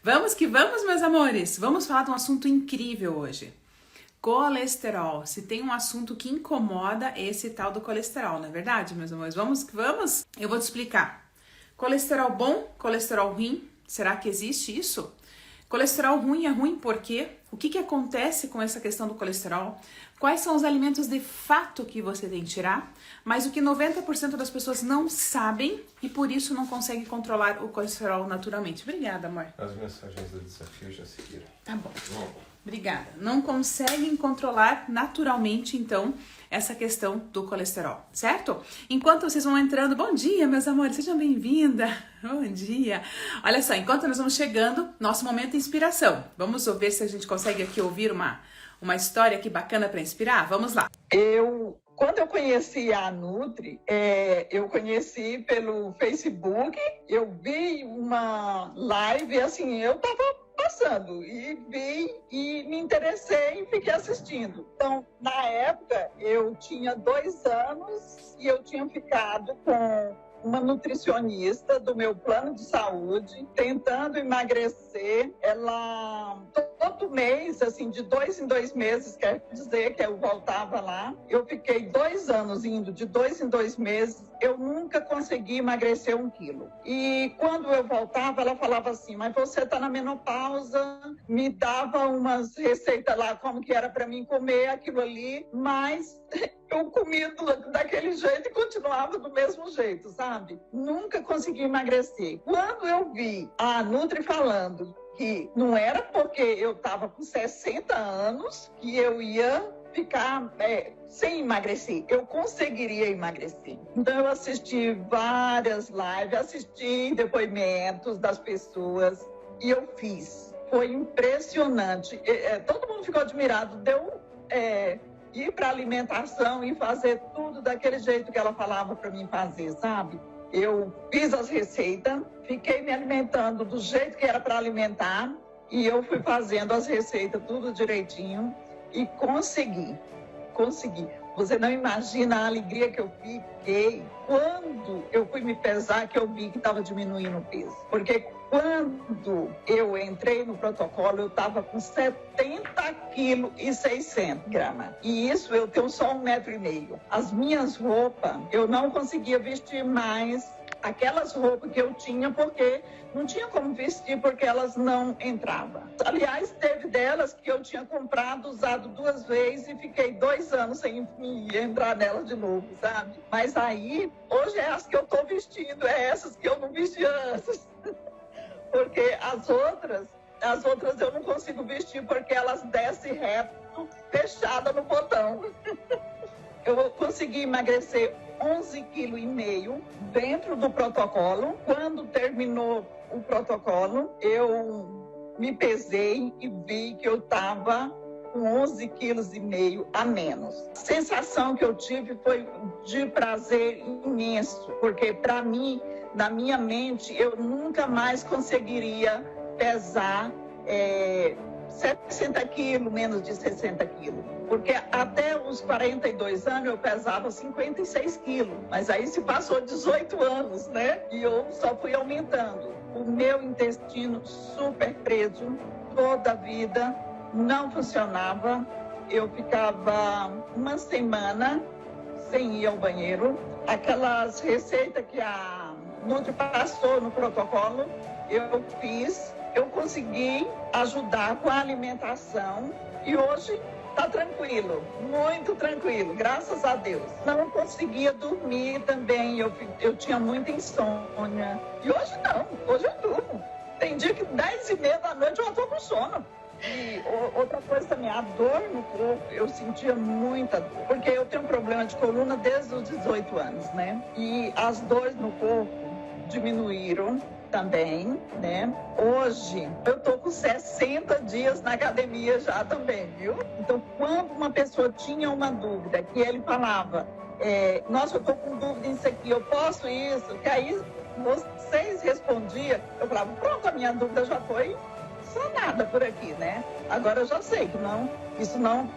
Vamos que vamos, meus amores! Vamos falar de um assunto incrível hoje. Colesterol. Se tem um assunto que incomoda, esse tal do colesterol, não é verdade, meus amores? Vamos que vamos? Eu vou te explicar. Colesterol bom, colesterol ruim. Será que existe isso? Colesterol ruim é ruim por quê? O que acontece com essa questão do colesterol? Quais são os alimentos de fato que você tem que tirar? Mas o que 90% das pessoas não sabem e por isso não conseguem controlar o colesterol naturalmente. Obrigada, amor. As mensagens do desafio já seguiram. Tá bom. Obrigada. Não conseguem controlar naturalmente, então, essa questão do colesterol, certo? Enquanto vocês vão entrando, bom dia, meus amores, sejam bem-vindas. Bom dia. Olha só, enquanto nós vamos chegando, nosso momento de inspiração. Vamos ver se a gente consegue aqui ouvir uma história aqui bacana para inspirar? Vamos lá. Quando eu conheci a Nutri, eu conheci pelo Facebook, eu vi uma live, assim, eu tava passando e vi e me interessei e fiquei assistindo. Então, na época, eu tinha 2 anos e eu tinha ficado com uma nutricionista do meu plano de saúde, tentando emagrecer. Ela, todo mês, assim, de 2 em 2 meses, quer dizer que eu voltava lá. Eu fiquei 2 anos indo, de 2 em 2 meses, eu nunca consegui emagrecer 1 quilo. E quando eu voltava, ela falava assim, mas você está na menopausa, me dava umas receitas lá, como que era para mim comer aquilo ali, mas eu comia daquele jeito e continuava do mesmo jeito, sabe? Nunca consegui emagrecer. Quando eu vi a Nutri falando que não era porque eu estava com 60 anos que eu ia ficar sem emagrecer, eu conseguiria emagrecer. Então eu assisti várias lives, assisti depoimentos das pessoas e eu fiz. Foi impressionante. Todo mundo ficou admirado. Deu ir para alimentação e fazer tudo daquele jeito que ela falava para mim fazer, sabe? Eu fiz as receitas, fiquei me alimentando do jeito que era para alimentar e eu fui fazendo as receitas tudo direitinho e consegui. Você não imagina a alegria que eu fiquei quando eu fui me pesar, que eu vi que estava diminuindo o peso. Porque quando eu entrei no protocolo, eu estava com 70 quilos e 600 gramas. E isso eu tenho só 1,5 metro. As minhas roupas, eu não conseguia vestir mais aquelas roupas que eu tinha, porque não tinha como vestir, porque elas não entravam. Aliás, teve delas que eu tinha comprado, usado 2 vezes e fiquei 2 anos sem entrar nelas de novo, sabe? Mas aí, hoje é as que eu tô vestindo, é essas que eu não vestia antes. Porque as outras eu não consigo vestir, porque elas descem reto, fechada no botão. Eu consegui emagrecer 11,5 kg dentro do protocolo. Quando terminou o protocolo, eu me pesei e vi que eu estava com 11,5 kg a menos. A sensação que eu tive foi de prazer imenso, porque para mim, na minha mente, eu nunca mais conseguiria pesar 60 quilos, menos de 60 quilos. Porque até os 42 anos eu pesava 56 quilos. Mas aí se passou 18 anos, né? E eu só fui aumentando. O meu intestino super preso, toda a vida, não funcionava. Eu ficava 1 semana sem ir ao banheiro. Aquelas receitas que a Nutri passou no protocolo, eu fiz. Eu consegui ajudar com a alimentação e hoje está tranquilo, muito tranquilo, graças a Deus. Não conseguia dormir também, eu tinha muita insônia. E hoje não, hoje eu durmo. Tem dia que 10h30 da noite eu já estou com sono. E outra coisa também, a dor no corpo, eu sentia muita dor. Porque eu tenho um problema de coluna desde os 18 anos, né? E as dores no corpo diminuíram também, né? Hoje, eu tô com 60 dias na academia já também, viu? Então, quando uma pessoa tinha uma dúvida, que ele falava, nossa, eu tô com dúvida nisso aqui, eu posso isso? Que aí vocês respondiam, eu falava, pronto, a minha dúvida já foi sanada por aqui, né? Agora eu já sei que isso não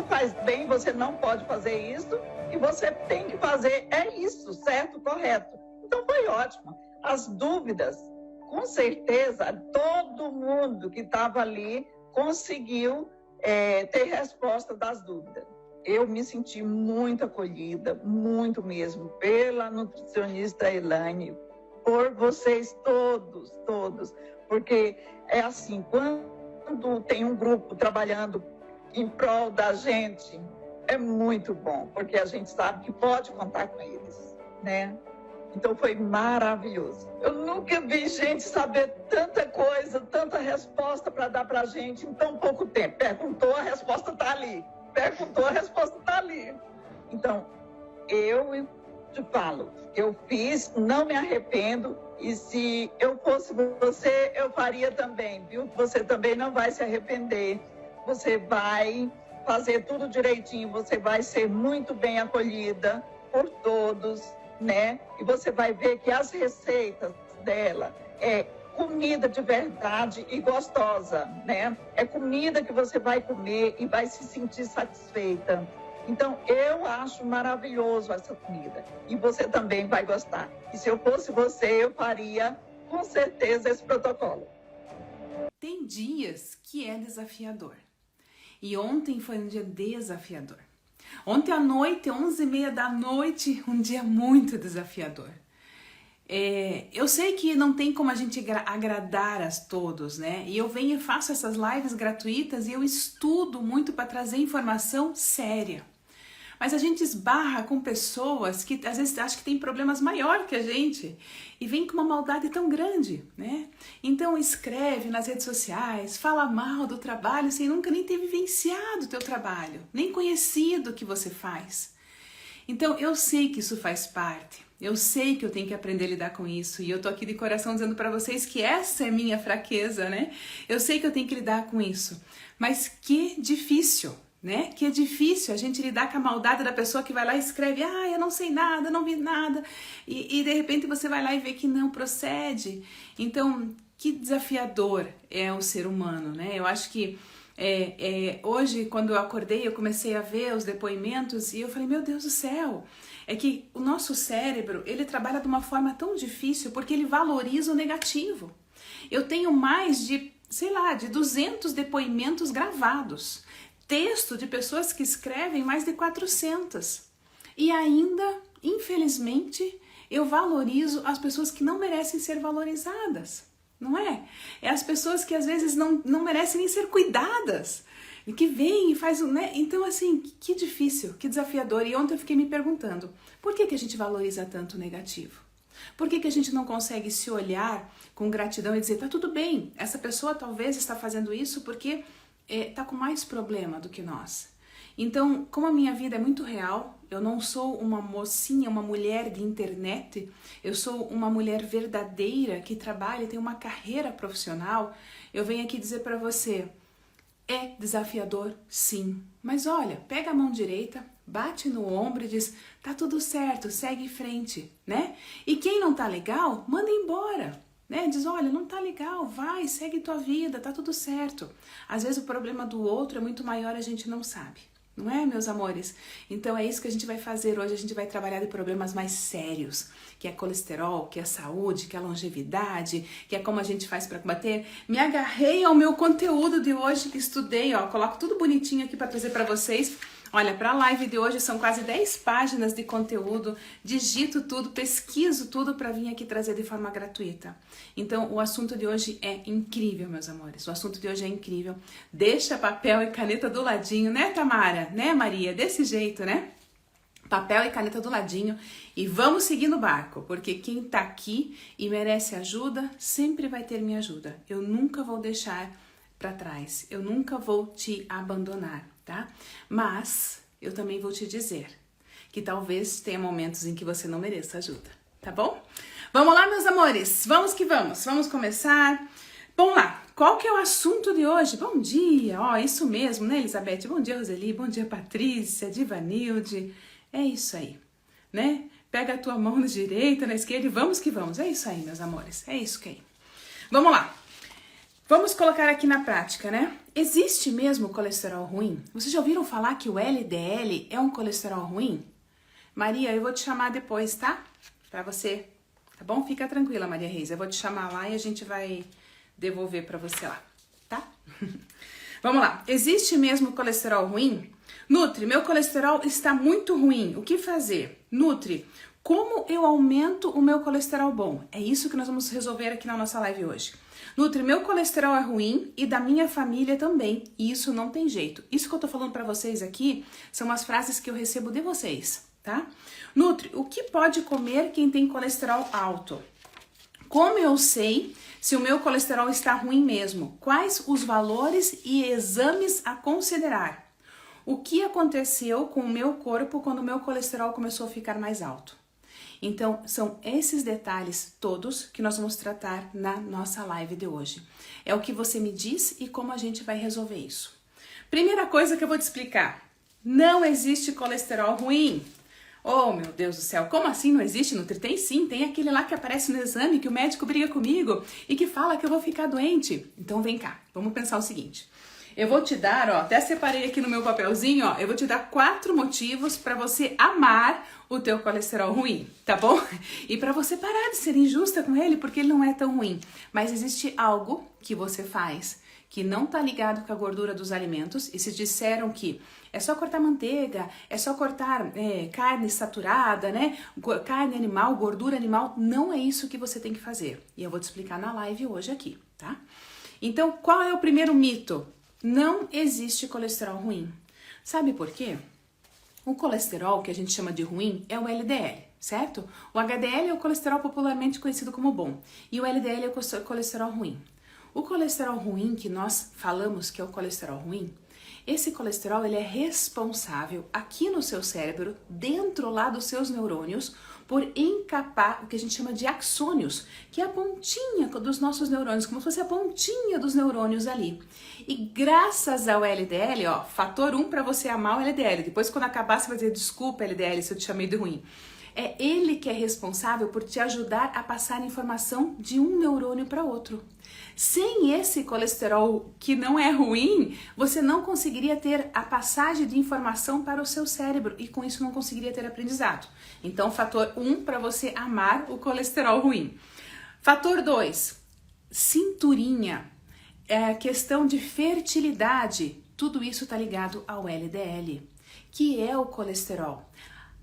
faz bem, você não pode fazer isso, e você tem que fazer isso, certo, correto. Então foi ótimo. As dúvidas com certeza, todo mundo que estava ali conseguiu ter resposta das dúvidas. Eu me senti muito acolhida, muito mesmo, pela nutricionista Elaine, por vocês todos, porque é assim, quando tem um grupo trabalhando em prol da gente, é muito bom, porque a gente sabe que pode contar com eles, né? Então foi maravilhoso. Eu nunca vi gente saber tanta coisa, tanta resposta para dar para a gente em tão pouco tempo. Perguntou, a resposta está ali. Perguntou, a resposta está ali. Então, eu te falo, eu fiz, não me arrependo, e se eu fosse você, eu faria também, viu? Você também não vai se arrepender. Você vai fazer tudo direitinho, você vai ser muito bem acolhida por todos, né? E você vai ver que as receitas dela é comida de verdade e gostosa, né? É comida que você vai comer e vai se sentir satisfeita. Então, eu acho maravilhoso essa comida. E você também vai gostar. E se eu fosse você, eu faria, com certeza, esse protocolo. Tem dias que é desafiador. E ontem foi um dia desafiador. Ontem à noite, 11h30 da noite, um dia muito desafiador. Eu sei que não tem como a gente agradar a todos, né? E eu venho e faço essas lives gratuitas e eu estudo muito para trazer informação séria. Mas a gente esbarra com pessoas que às vezes acham que tem problemas maiores que a gente e vem com uma maldade tão grande, né? Então escreve nas redes sociais, fala mal do trabalho sem nunca nem ter vivenciado o teu trabalho, nem conhecido o que você faz. Então eu sei que isso faz parte, eu sei que eu tenho que aprender a lidar com isso e eu tô aqui de coração dizendo para vocês que essa é minha fraqueza, né? Eu sei que eu tenho que lidar com isso, mas que difícil, né? Que é difícil a gente lidar com a maldade da pessoa que vai lá e escreve, eu não sei nada, não vi nada, e de repente você vai lá e vê que não procede. Então, que desafiador é o ser humano, né? Eu acho que hoje, quando eu acordei, eu comecei a ver os depoimentos e eu falei, meu Deus do céu, é que o nosso cérebro, ele trabalha de uma forma tão difícil porque ele valoriza o negativo. Eu tenho mais de, de 200 depoimentos gravados, texto de pessoas que escrevem mais de 400. E ainda, infelizmente, eu valorizo as pessoas que não merecem ser valorizadas, não é? É as pessoas que às vezes não merecem nem ser cuidadas, e que vêm e fazem, né? Então, assim, que difícil, que desafiador. E ontem eu fiquei me perguntando, por que a gente valoriza tanto o negativo? Por que a gente não consegue se olhar com gratidão e dizer, tá tudo bem, essa pessoa talvez está fazendo isso porque tá com mais problema do que nós. Então, como a minha vida é muito real, eu não sou uma mocinha, uma mulher de internet, eu sou uma mulher verdadeira que trabalha e tem uma carreira profissional, eu venho aqui dizer para você, é desafiador sim, mas olha, pega a mão direita, bate no ombro e diz, tá tudo certo, segue em frente, né? E quem não tá legal, manda embora. Né? Diz, olha, não tá legal, vai, segue tua vida, tá tudo certo. Às vezes o problema do outro é muito maior, a gente não sabe. Não é, meus amores? Então é isso que a gente vai fazer hoje, a gente vai trabalhar de problemas mais sérios, que é colesterol, que é saúde, que é longevidade, que é como a gente faz para combater. Me agarrei ao meu conteúdo de hoje, estudei, coloco tudo bonitinho aqui para trazer para vocês. Olha, para a live de hoje são quase 10 páginas de conteúdo, digito tudo, pesquiso tudo para vir aqui trazer de forma gratuita. Então, o assunto de hoje é incrível, meus amores, o assunto de hoje é incrível. Deixa papel e caneta do ladinho, né, Tamara? Né, Maria? Desse jeito, né? Papel e caneta do ladinho e vamos seguir no barco, porque quem tá aqui e merece ajuda, sempre vai ter minha ajuda. Eu nunca vou deixar para trás, eu nunca vou te abandonar. Tá? Mas eu também vou te dizer que talvez tenha momentos em que você não mereça ajuda, tá bom? Vamos lá, meus amores, vamos que vamos, vamos começar. Bom lá, qual que é o assunto de hoje? Bom dia, isso mesmo, né, Elizabeth? Bom dia, Roseli, bom dia, Patrícia, Divanilde, é isso aí, né? Pega a tua mão na direita, na esquerda e vamos que vamos, é isso aí, meus amores, é isso que é. Vamos lá. Vamos colocar aqui na prática, né? Existe mesmo colesterol ruim? Vocês já ouviram falar que o LDL é um colesterol ruim? Maria, eu vou te chamar depois, tá? Pra você tá bom? Fica tranquila, Maria Reis, eu vou te chamar lá e a gente vai devolver pra você lá, tá? Vamos lá, existe mesmo colesterol ruim? Nutri, meu colesterol está muito ruim, o que fazer? Nutri, como eu aumento o meu colesterol bom? É isso que nós vamos resolver aqui na nossa live hoje. Nutri, meu colesterol é ruim e da minha família também, e isso não tem jeito. Isso que eu tô falando pra vocês aqui são as frases que eu recebo de vocês, tá? Nutri, o que pode comer quem tem colesterol alto? Como eu sei se o meu colesterol está ruim mesmo? Quais os valores e exames a considerar? O que aconteceu com o meu corpo quando o meu colesterol começou a ficar mais alto? Então, são esses detalhes todos que nós vamos tratar na nossa live de hoje. É o que você me diz e como a gente vai resolver isso. Primeira coisa que eu vou te explicar. Não existe colesterol ruim. Oh, meu Deus do céu, como assim não existe, Nutri? Tem sim, tem aquele lá que aparece no exame que o médico briga comigo e que fala que eu vou ficar doente. Então vem cá, vamos pensar o seguinte. Eu vou te dar, ó, até separei aqui no meu papelzinho, ó, eu vou te dar 4 motivos para você amar o teu colesterol ruim, tá bom? E para você parar de ser injusta com ele, porque ele não é tão ruim. Mas existe algo que você faz que não tá ligado com a gordura dos alimentos, e se disseram que é só cortar manteiga, é só cortar carne saturada, né? Carne animal, gordura animal, não é isso que você tem que fazer. E eu vou te explicar na live hoje aqui, tá? Então, qual é o primeiro mito? Não existe colesterol ruim. Sabe por quê? O colesterol, que a gente chama de ruim, é o LDL, certo? O HDL é o colesterol popularmente conhecido como bom, e o LDL é o colesterol ruim. O colesterol ruim que nós falamos que é o colesterol ruim, esse colesterol ele é responsável aqui no seu cérebro, dentro lá dos seus neurônios, por encapar o que a gente chama de axônios, que é a pontinha dos nossos neurônios, como se fosse a pontinha dos neurônios ali. E graças ao LDL, ó, fator 1 para você amar o LDL, depois quando acabar você vai dizer, desculpa LDL se eu te chamei de ruim. É ele que é responsável por te ajudar a passar informação de um neurônio para outro. Sem esse colesterol que não é ruim, você não conseguiria ter a passagem de informação para o seu cérebro e com isso não conseguiria ter aprendizado. Então, fator 1 para você amar o colesterol ruim. Fator 2, cinturinha, questão de fertilidade, tudo isso está ligado ao LDL, que é o colesterol.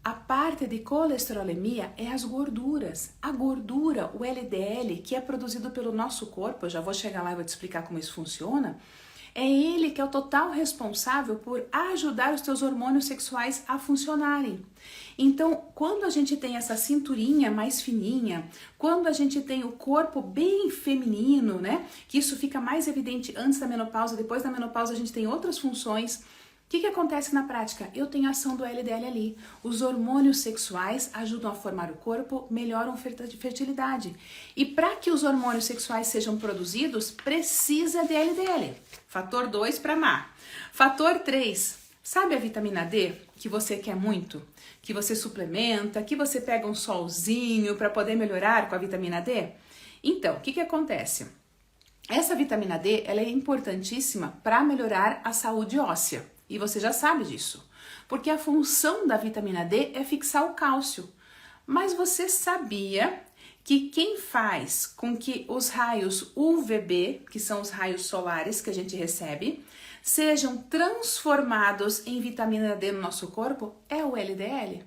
A parte de colesterolemia é as gorduras. A gordura, o LDL, que é produzido pelo nosso corpo, eu já vou chegar lá e vou te explicar como isso funciona, é ele que é o total responsável por ajudar os teus hormônios sexuais a funcionarem. Então, quando a gente tem essa cinturinha mais fininha, quando a gente tem o corpo bem feminino, né, que isso fica mais evidente antes da menopausa, depois da menopausa a gente tem outras funções. O que acontece na prática? Eu tenho a ação do LDL ali. Os hormônios sexuais ajudam a formar o corpo, melhoram a fertilidade. E para que os hormônios sexuais sejam produzidos, precisa de LDL. Fator 2 para amar. Fator 3, sabe a vitamina D que você quer muito? Que você suplementa, que você pega um solzinho para poder melhorar com a vitamina D? Então, o que acontece? Essa vitamina D ela é importantíssima para melhorar a saúde óssea. E você já sabe disso, porque a função da vitamina D é fixar o cálcio. Mas você sabia que quem faz com que os raios UVB, que são os raios solares que a gente recebe, sejam transformados em vitamina D no nosso corpo é o LDL?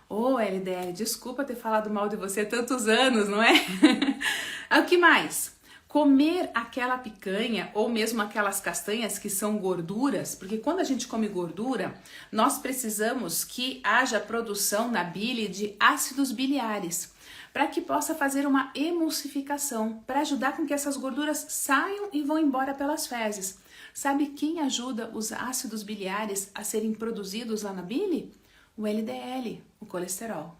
Ô, LDL, desculpa ter falado mal de você tantos anos, não é? O que mais? Comer aquela picanha ou mesmo aquelas castanhas que são gorduras, porque quando a gente come gordura, nós precisamos que haja produção na bile de ácidos biliares, para que possa fazer uma emulsificação, para ajudar com que essas gorduras saiam e vão embora pelas fezes. Sabe quem ajuda os ácidos biliares a serem produzidos lá na bile? O LDL, o colesterol.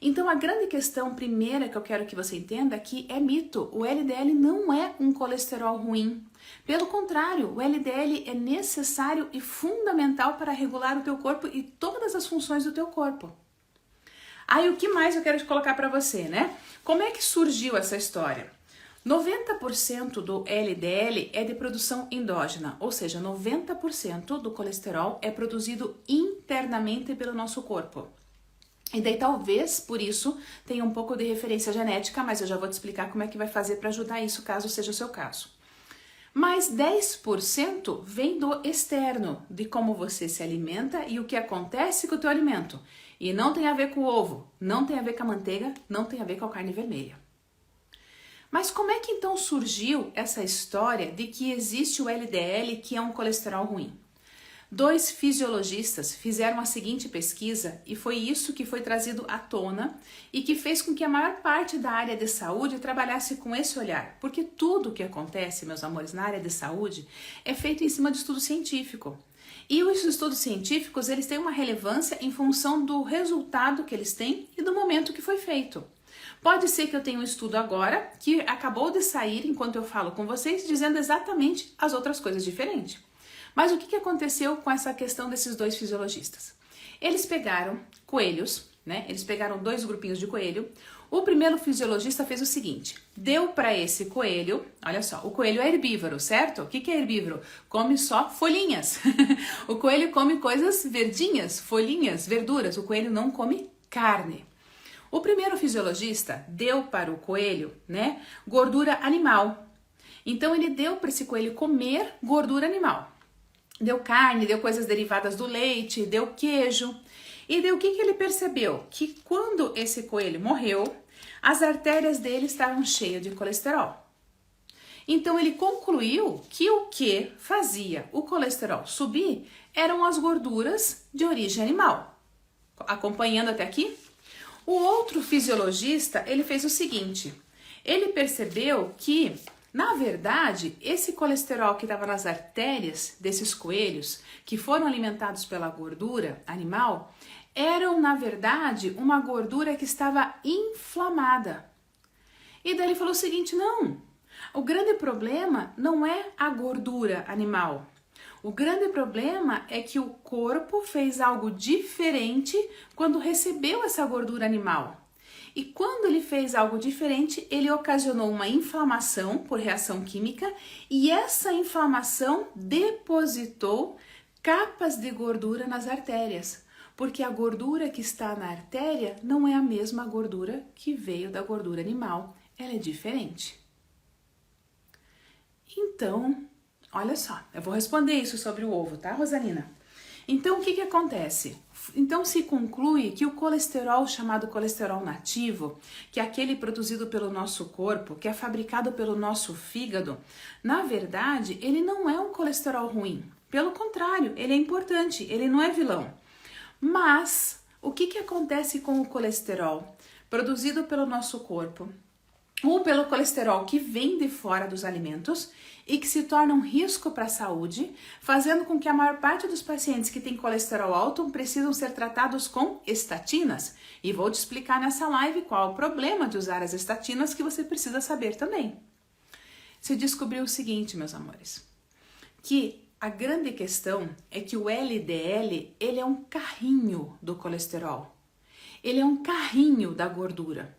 Então, a grande questão primeira que eu quero que você entenda aqui é mito. O LDL não é um colesterol ruim. Pelo contrário, o LDL é necessário e fundamental para regular o teu corpo e todas as funções do teu corpo. Aí, o que mais eu quero te colocar para você, né? Como é que surgiu essa história? 90% do LDL é de produção endógena, ou seja, 90% do colesterol é produzido internamente pelo nosso corpo. E daí talvez, por isso, tenha um pouco de referência genética, mas eu já vou te explicar como é que vai fazer para ajudar isso, caso seja o seu caso. Mas 10% vem do externo, de como você se alimenta e o que acontece com o teu alimento. E não tem a ver com o ovo, não tem a ver com a manteiga, não tem a ver com a carne vermelha. Mas como é que então surgiu essa história de que existe o LDL, que é um colesterol ruim? 2 fisiologistas fizeram a seguinte pesquisa e foi isso que foi trazido à tona e que fez com que a maior parte da área de saúde trabalhasse com esse olhar. Porque tudo o que acontece, meus amores, na área de saúde é feito em cima de estudo científico. E os estudos científicos, eles têm uma relevância em função do resultado que eles têm e do momento que foi feito. Pode ser que eu tenha um estudo agora que acabou de sair enquanto eu falo com vocês, dizendo exatamente as outras coisas diferentes. Mas o que aconteceu com essa questão desses 2 fisiologistas? Eles pegaram coelhos, né? Eles pegaram 2 grupinhos de coelho. O primeiro fisiologista fez o seguinte, deu para esse coelho, olha só, o coelho é herbívoro, certo? O que é herbívoro? Come só folhinhas. O coelho come coisas verdinhas, folhinhas, verduras. O coelho não come carne. O primeiro fisiologista deu para o coelho, né, gordura animal. Então ele deu para esse coelho comer gordura animal. Deu carne, deu coisas derivadas do leite, deu queijo. E daí o que ele percebeu? Que quando esse coelho morreu, as artérias dele estavam cheias de colesterol. Então ele concluiu que o que fazia o colesterol subir eram as gorduras de origem animal. Acompanhando até aqui? O outro fisiologista, ele fez o seguinte, ele percebeu que na verdade, esse colesterol que estava nas artérias desses coelhos, que foram alimentados pela gordura animal, eram, na verdade, uma gordura que estava inflamada. E daí ele falou o seguinte, não, o grande problema não é a gordura animal. O grande problema é que o corpo fez algo diferente quando recebeu essa gordura animal. E quando ele fez algo diferente, ele ocasionou uma inflamação por reação química e essa inflamação depositou capas de gordura nas artérias, porque a gordura que está na artéria não é a mesma gordura que veio da gordura animal, ela é diferente. Então, olha só, eu vou responder isso sobre o ovo, tá, Rosalina? Então, o que acontece? Então, se conclui que o colesterol chamado colesterol nativo, que é aquele produzido pelo nosso corpo, que é fabricado pelo nosso fígado, na verdade, ele não é um colesterol ruim. Pelo contrário, ele é importante, ele não é vilão. Mas, o que acontece com o colesterol produzido pelo nosso corpo, ou pelo colesterol que vem de fora dos alimentos e que se torna um risco para a saúde, fazendo com que a maior parte dos pacientes que têm colesterol alto precisam ser tratados com estatinas. E vou te explicar nessa live qual é o problema de usar as estatinas que você precisa saber também. Se descobriu o seguinte, meus amores, que a grande questão é que o LDL, ele é um carrinho do colesterol. Ele é um carrinho da gordura.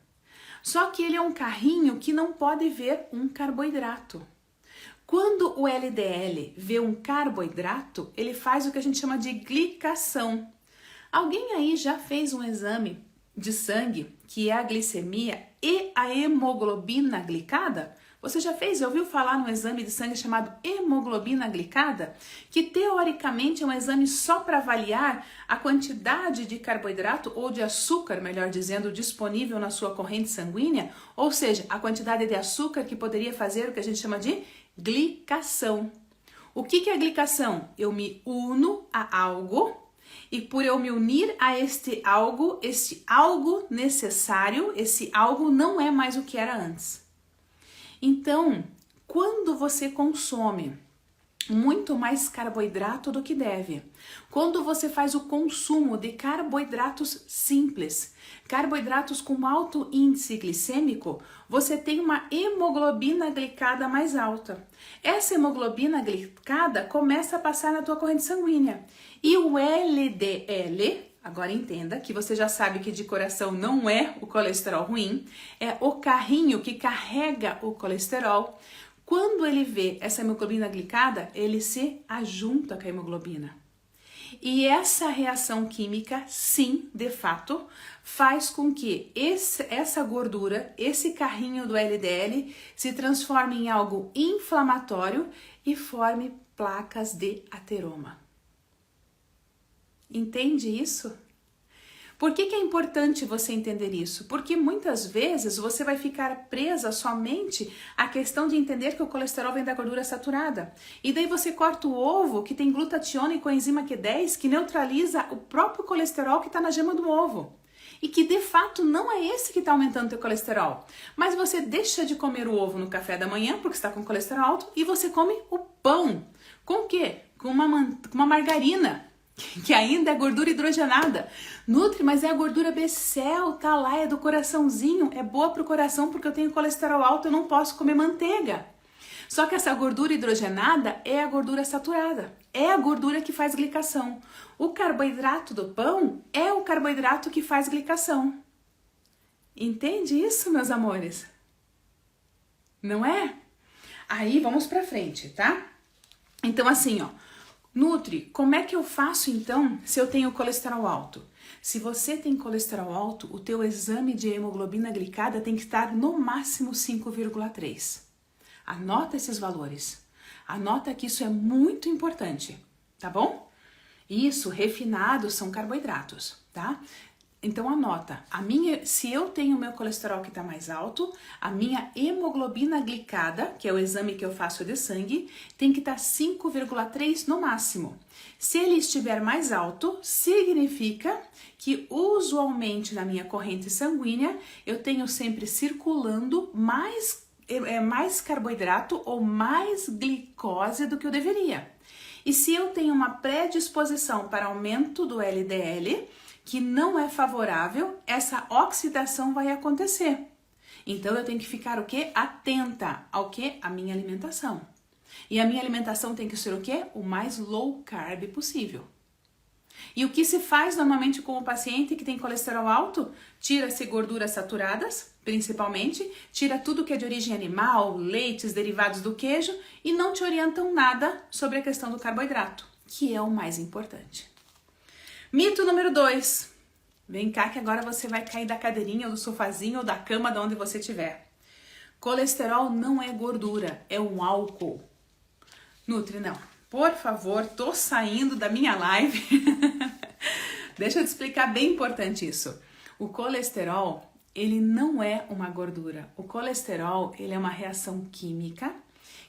Só que ele é um carrinho que não pode ver um carboidrato. Quando o LDL vê um carboidrato, ele faz o que a gente chama de glicação. Alguém aí já fez um exame de sangue, que é a glicemia e a hemoglobina glicada? Você já fez? Já ouviu falar no exame de sangue chamado hemoglobina glicada? Que teoricamente é um exame só para avaliar a quantidade de carboidrato ou de açúcar, melhor dizendo, disponível na sua corrente sanguínea, ou seja, a quantidade de açúcar que poderia fazer o que a gente chama de glicação. O que é a glicação? Eu me uno a algo e por eu me unir a este algo necessário, esse algo não é mais o que era antes. Então, quando você consome muito mais carboidrato do que deve, quando você faz o consumo de carboidratos simples, carboidratos com alto índice glicêmico, você tem uma hemoglobina glicada mais alta. Essa hemoglobina glicada começa a passar na tua corrente sanguínea. E o LDL, agora entenda que você já sabe que de coração não é o colesterol ruim, é o carrinho que carrega o colesterol. Quando ele vê essa hemoglobina glicada, ele se ajunta com a hemoglobina. E essa reação química, sim, de fato, faz com que essa gordura, esse carrinho do LDL, se transforme em algo inflamatório e forme placas de ateroma. Entende isso? Por que é importante você entender isso? Porque muitas vezes você vai ficar presa somente à questão de entender que o colesterol vem da gordura saturada. E daí você corta o ovo, que tem glutationa e coenzima Q10, que neutraliza o próprio colesterol que está na gema do ovo. E que de fato não é esse que está aumentando o teu colesterol. Mas você deixa de comer o ovo no café da manhã, porque está com colesterol alto, e você come o pão. Com o quê? Com uma margarina, que ainda é gordura hidrogenada. Nutri, mas é a gordura B-cell, tá lá, é do coraçãozinho, é boa pro coração porque eu tenho colesterol alto, eu não posso comer manteiga. Só que essa gordura hidrogenada é a gordura saturada, é a gordura que faz glicação. O carboidrato do pão é o carboidrato que faz glicação. Entende isso, meus amores? Não é? Aí vamos pra frente, tá? Então assim, ó, Nutri, como é que eu faço então se eu tenho colesterol alto? Se você tem colesterol alto, o teu exame de hemoglobina glicada tem que estar no máximo 5,3. Anota esses valores. Anota que isso é muito importante, tá bom? Isso, refinados são carboidratos, tá? Então anota, se eu tenho meu colesterol que está mais alto, a minha hemoglobina glicada, que é o exame que eu faço de sangue, tem que estar 5,3 no máximo. Se ele estiver mais alto, significa que usualmente na minha corrente sanguínea eu tenho sempre circulando mais carboidrato ou mais glicose do que eu deveria. E se eu tenho uma predisposição para aumento do LDL, que não é favorável, essa oxidação vai acontecer. Então eu tenho que ficar o quê? Atenta ao quê? A minha alimentação. E a minha alimentação tem que ser o quê? O mais low carb possível. E o que se faz normalmente com o paciente que tem colesterol alto? Tira-se gorduras saturadas, principalmente, tira tudo que é de origem animal, leites, derivados do queijo e não te orientam nada sobre a questão do carboidrato, que é o mais importante. Mito número 2. Vem cá que agora você vai cair da cadeirinha ou do sofazinho ou da cama de onde você estiver. Colesterol não é gordura, é um álcool. Nutri, não. Por favor, tô saindo da minha live. Deixa eu te explicar, bem importante isso. O colesterol, ele não é uma gordura. O colesterol, ele é uma reação química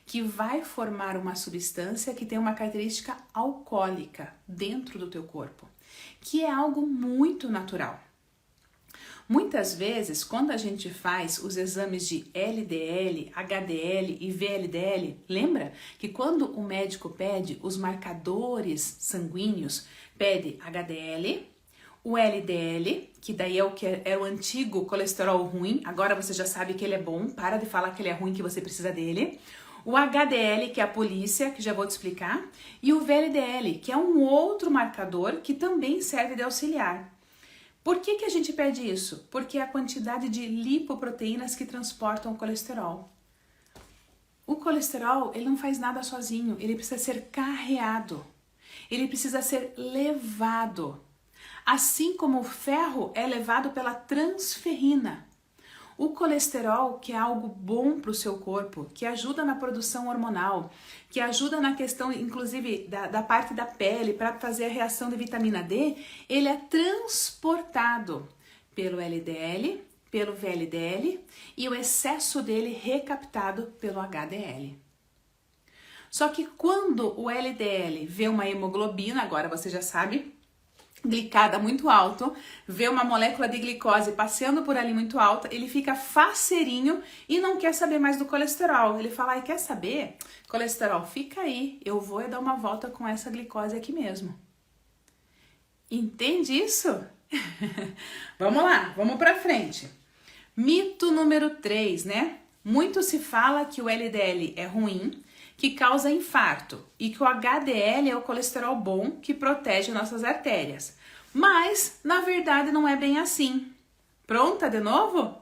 que vai formar uma substância que tem uma característica alcoólica dentro do teu corpo, que é algo muito natural. Muitas vezes, quando a gente faz os exames de LDL, HDL e VLDL, lembra que quando o médico pede os marcadores sanguíneos, pede HDL, o LDL, que daí é o antigo colesterol ruim, agora você já sabe que ele é bom, para de falar que ele é ruim, que você precisa dele. O HDL, que é a polícia, que já vou te explicar, e o VLDL, que é um outro marcador que também serve de auxiliar. Por que a gente pede isso? Porque é a quantidade de lipoproteínas que transportam o colesterol. O colesterol, ele não faz nada sozinho, ele precisa ser carreado, ele precisa ser levado. Assim como o ferro é levado pela transferrina. O colesterol, que é algo bom para o seu corpo, que ajuda na produção hormonal, que ajuda na questão, inclusive, da parte da pele, para fazer a reação de vitamina D, ele é transportado pelo LDL, pelo VLDL e o excesso dele recaptado pelo HDL. Só que quando o LDL vê uma hemoglobina, agora você já sabe, glicada muito alto, vê uma molécula de glicose passeando por ali muito alta, ele fica faceirinho e não quer saber mais do colesterol. Ele fala, quer saber? Colesterol, fica aí, eu vou dar uma volta com essa glicose aqui mesmo. Entende isso? Vamos lá, vamos pra frente. Mito número 3, né? Muito se fala que o LDL é ruim, que causa infarto, e que o HDL é o colesterol bom que protege nossas artérias. Mas, na verdade, não é bem assim. Pronta de novo?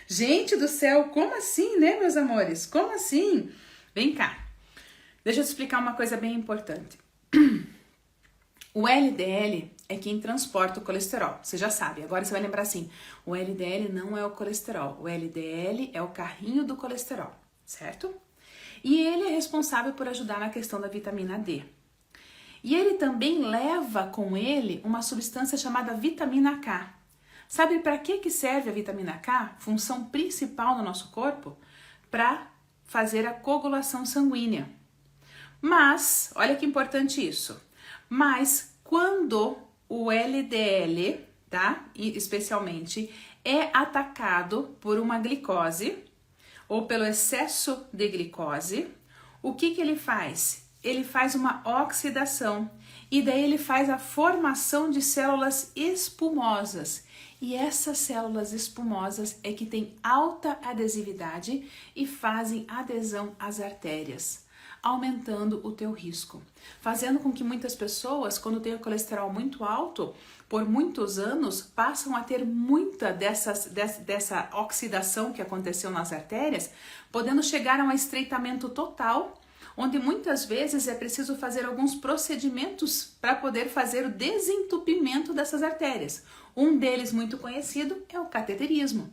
Gente do céu, como assim, né, meus amores? Como assim? Vem cá. Deixa eu te explicar uma coisa bem importante. O LDL é quem transporta o colesterol. Você já sabe, agora você vai lembrar assim, o LDL não é o colesterol, o LDL é o carrinho do colesterol, certo? E ele é responsável por ajudar na questão da vitamina D. E ele também leva com ele uma substância chamada vitamina K. Sabe para que serve a vitamina K? Função principal no nosso corpo? Para fazer a coagulação sanguínea. Mas, olha que importante isso, mas quando o LDL, tá? E especialmente, é atacado por uma glicose ou pelo excesso de glicose, o que ele faz? Ele faz uma oxidação e daí ele faz a formação de células espumosas. E essas células espumosas é que têm alta adesividade e fazem adesão às artérias, aumentando o teu risco, fazendo com que muitas pessoas, quando têm o colesterol muito alto, por muitos anos, passam a ter muita dessa oxidação que aconteceu nas artérias, podendo chegar a um estreitamento total, onde muitas vezes é preciso fazer alguns procedimentos para poder fazer o desentupimento dessas artérias. Um deles muito conhecido é o cateterismo,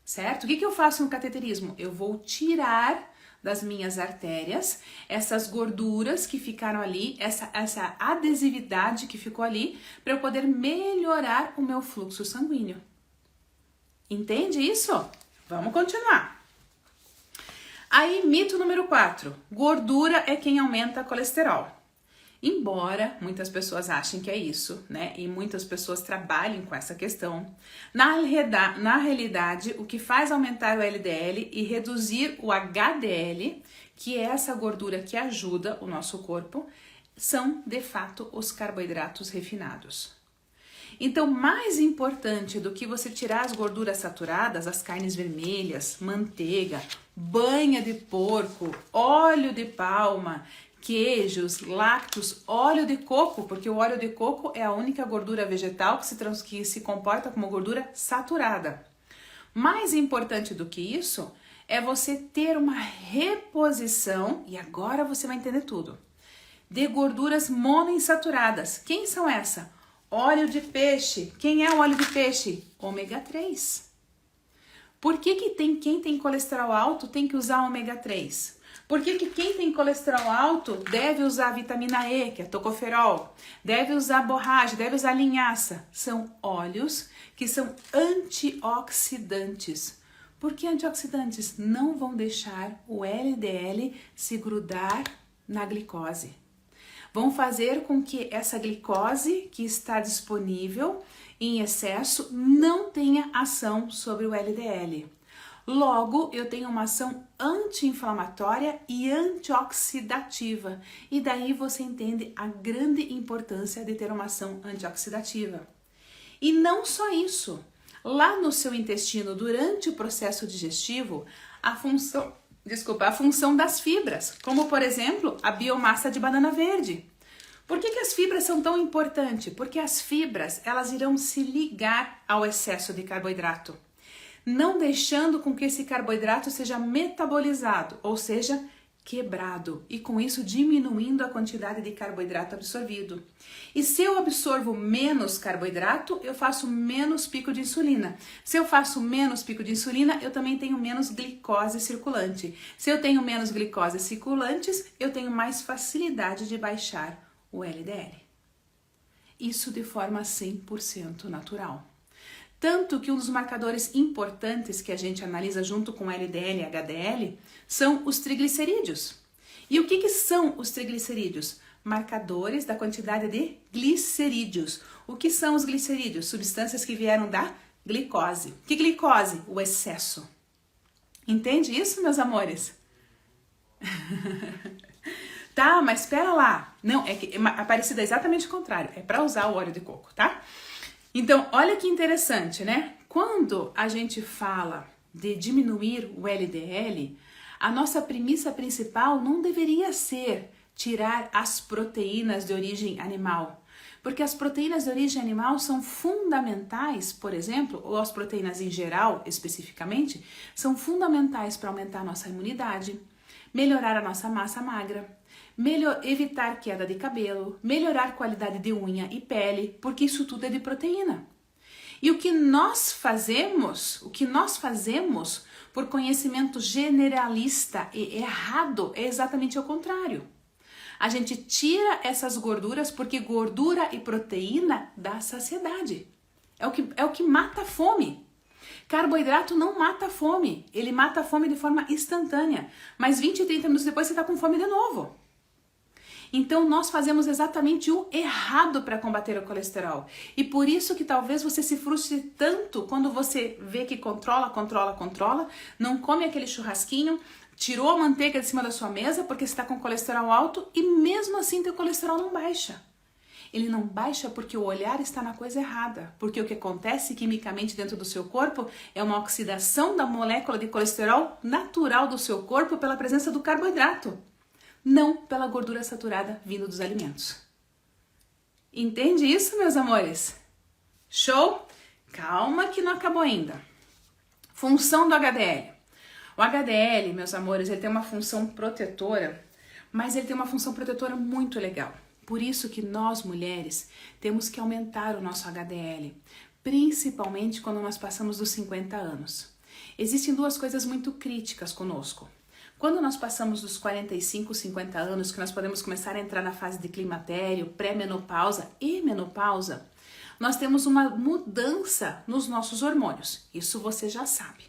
certo? O que eu faço no cateterismo? Eu vou tirar das minhas artérias essas gorduras que ficaram ali, essa adesividade que ficou ali, para eu poder melhorar o meu fluxo sanguíneo. Entende isso? Vamos continuar. Aí, mito número 4. Gordura é quem aumenta colesterol. Embora muitas pessoas achem que é isso, né? E muitas pessoas trabalhem com essa questão, na realidade, o que faz aumentar o LDL e reduzir o HDL, que é essa gordura que ajuda o nosso corpo, são, de fato, os carboidratos refinados. Então, mais importante do que você tirar as gorduras saturadas, as carnes vermelhas, manteiga, banha de porco, óleo de palma, queijos, lácteos, óleo de coco, porque o óleo de coco é a única gordura vegetal que se comporta como gordura saturada. Mais importante do que isso é você ter uma reposição, e agora você vai entender tudo, de gorduras monoinsaturadas. Quem são essas? Óleo de peixe. Quem é o óleo de peixe? Ômega 3. Por que quem tem colesterol alto tem que usar ômega 3? Por que quem tem colesterol alto deve usar vitamina E, que é tocoferol, deve usar borracha, deve usar linhaça? São óleos que são antioxidantes. Por que antioxidantes? Não vão deixar o LDL se grudar na glicose. Vão fazer com que essa glicose que está disponível em excesso não tenha ação sobre o LDL. Logo, eu tenho uma ação anti-inflamatória e antioxidativa. E daí você entende a grande importância de ter uma ação antioxidativa. E não só isso. Lá no seu intestino, durante o processo digestivo, a função das fibras, como por exemplo, a biomassa de banana verde. Por que as fibras são tão importantes? Porque as fibras, elas irão se ligar ao excesso de carboidrato, não deixando com que esse carboidrato seja metabolizado, ou seja, quebrado, e com isso diminuindo a quantidade de carboidrato absorvido. E se eu absorvo menos carboidrato, eu faço menos pico de insulina. Se eu faço menos pico de insulina, eu também tenho menos glicose circulante. Se eu tenho menos glicose circulantes, eu tenho mais facilidade de baixar o LDL. Isso de forma 100% natural. Tanto que um dos marcadores importantes que a gente analisa junto com LDL e HDL são os triglicerídeos. E o que são os triglicerídeos? Marcadores da quantidade de glicerídeos. O que são os glicerídeos? Substâncias que vieram da glicose. Que glicose? O excesso. Entende isso, meus amores? Tá, mas espera lá. Não, é que a Aparecida é exatamente o contrário. É para usar o óleo de coco, tá? Então, olha que interessante, né? Quando a gente fala de diminuir o LDL, a nossa premissa principal não deveria ser tirar as proteínas de origem animal. Porque as proteínas de origem animal são fundamentais, por exemplo, ou as proteínas em geral, especificamente, são fundamentais para aumentar a nossa imunidade, melhorar a nossa massa magra, evitar queda de cabelo, melhorar qualidade de unha e pele, porque isso tudo é de proteína. E o que nós fazemos por conhecimento generalista e errado é exatamente o contrário. A gente tira essas gorduras porque gordura e proteína dá saciedade. É o que mata a fome. Carboidrato não mata a fome, ele mata a fome de forma instantânea, mas 20 e 30 minutos depois você está com fome de novo. Então nós fazemos exatamente o errado para combater o colesterol. E por isso que talvez você se frustre tanto quando você vê que controla, não come aquele churrasquinho, tirou a manteiga de cima da sua mesa porque você está com colesterol alto e mesmo assim teu colesterol não baixa. Ele não baixa porque o olhar está na coisa errada, porque o que acontece quimicamente dentro do seu corpo é uma oxidação da molécula de colesterol natural do seu corpo pela presença do carboidrato, não pela gordura saturada vindo dos alimentos. Entende isso, meus amores? Show? Calma que não acabou ainda. Função do HDL. O HDL, meus amores, ele tem uma função protetora, mas ele tem uma função protetora muito legal. Por isso que nós, mulheres, temos que aumentar o nosso HDL, principalmente quando nós passamos dos 50 anos. Existem duas coisas muito críticas conosco. Quando nós passamos dos 45, 50 anos, que nós podemos começar a entrar na fase de climatério, pré-menopausa e menopausa, nós temos uma mudança nos nossos hormônios. Isso você já sabe.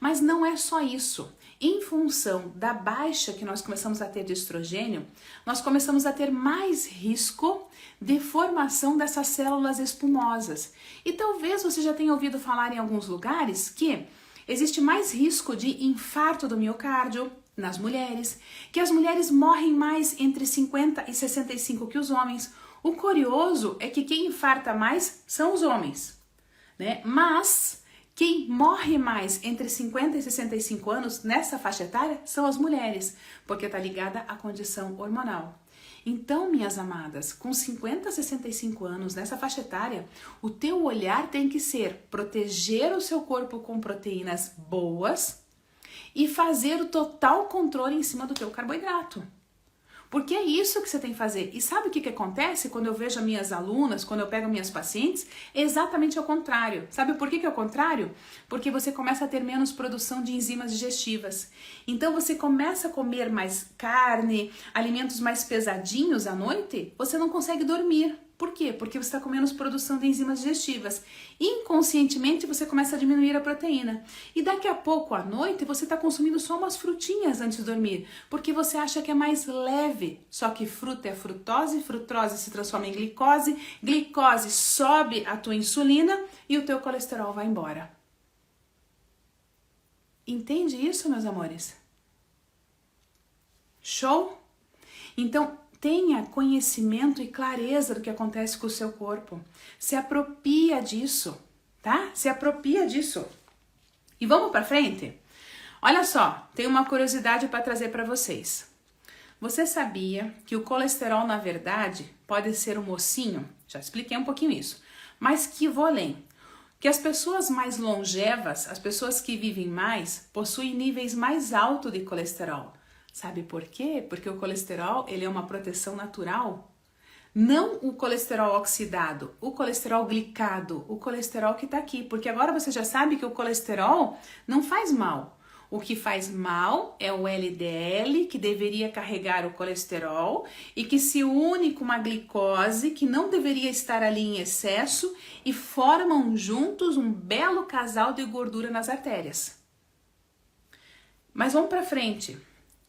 Mas não é só isso. Em função da baixa que nós começamos a ter de estrogênio, nós começamos a ter mais risco de formação dessas células espumosas. E talvez você já tenha ouvido falar em alguns lugares que existe mais risco de infarto do miocárdio nas mulheres, que as mulheres morrem mais entre 50 e 65 que os homens. O curioso é que quem infarta mais são os homens, né? Mas quem morre mais entre 50 e 65 anos nessa faixa etária são as mulheres, porque está ligada à condição hormonal. Então, minhas amadas, com 50 a 65 anos nessa faixa etária, o teu olhar tem que ser proteger o seu corpo com proteínas boas e fazer o total controle em cima do teu carboidrato. Porque é isso que você tem que fazer. E sabe o que acontece quando eu vejo as minhas alunas, quando eu pego minhas pacientes? É exatamente ao contrário. Sabe por que é o contrário? Porque você começa a ter menos produção de enzimas digestivas. Então você começa a comer mais carne, alimentos mais pesadinhos à noite, você não consegue dormir. Por quê? Porque você está com menos produção de enzimas digestivas. Inconscientemente você começa a diminuir a proteína. E daqui a pouco à noite você está consumindo só umas frutinhas antes de dormir, porque você acha que é mais leve. Só que fruta é frutose, frutose se transforma em glicose, glicose sobe a tua insulina e o teu colesterol vai embora. Entende isso, meus amores? Show? Então, tenha conhecimento e clareza do que acontece com o seu corpo. Se apropria disso, tá? Se apropria disso. E vamos para frente? Olha só, tem uma curiosidade para trazer para vocês. Você sabia que o colesterol, na verdade, pode ser um mocinho? Já expliquei um pouquinho isso. Mas que vou além. Que as pessoas mais longevas, as pessoas que vivem mais, possuem níveis mais altos de colesterol. Sabe por quê? Porque o colesterol, ele é uma proteção natural. Não o colesterol oxidado, o colesterol glicado, o colesterol que está aqui. Porque agora você já sabe que o colesterol não faz mal. O que faz mal é o LDL, que deveria carregar o colesterol e que se une com uma glicose que não deveria estar ali em excesso e formam juntos um belo casal de gordura nas artérias. Mas vamos para frente.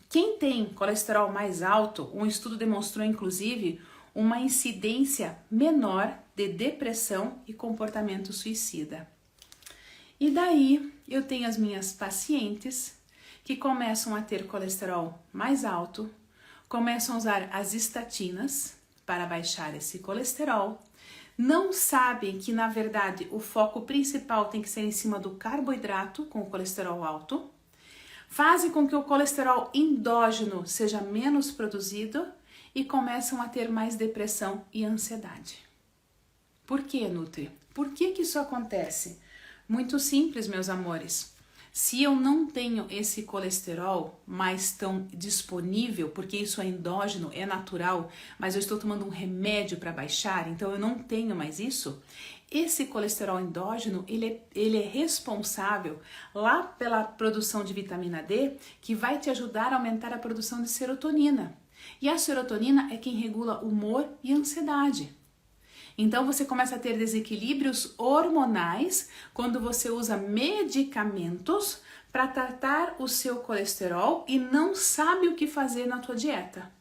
Quem tem colesterol mais alto, um estudo demonstrou inclusive uma incidência menor de depressão e comportamento suicida. E daí eu tenho as minhas pacientes que começam a ter colesterol mais alto, começam a usar as estatinas para baixar esse colesterol, não sabem que na verdade o foco principal tem que ser em cima do carboidrato com o colesterol alto, fazem com que o colesterol endógeno seja menos produzido e começam a ter mais depressão e ansiedade. Por que, Nutri? Por que isso acontece? Muito simples, meus amores. Se eu não tenho esse colesterol mais tão disponível, porque isso é endógeno, é natural, mas eu estou tomando um remédio para baixar, então eu não tenho mais isso, esse colesterol endógeno, ele é responsável lá pela produção de vitamina D, que vai te ajudar a aumentar a produção de serotonina. E a serotonina é quem regula humor e ansiedade. Então você começa a ter desequilíbrios hormonais quando você usa medicamentos para tratar o seu colesterol e não sabe o que fazer na tua dieta.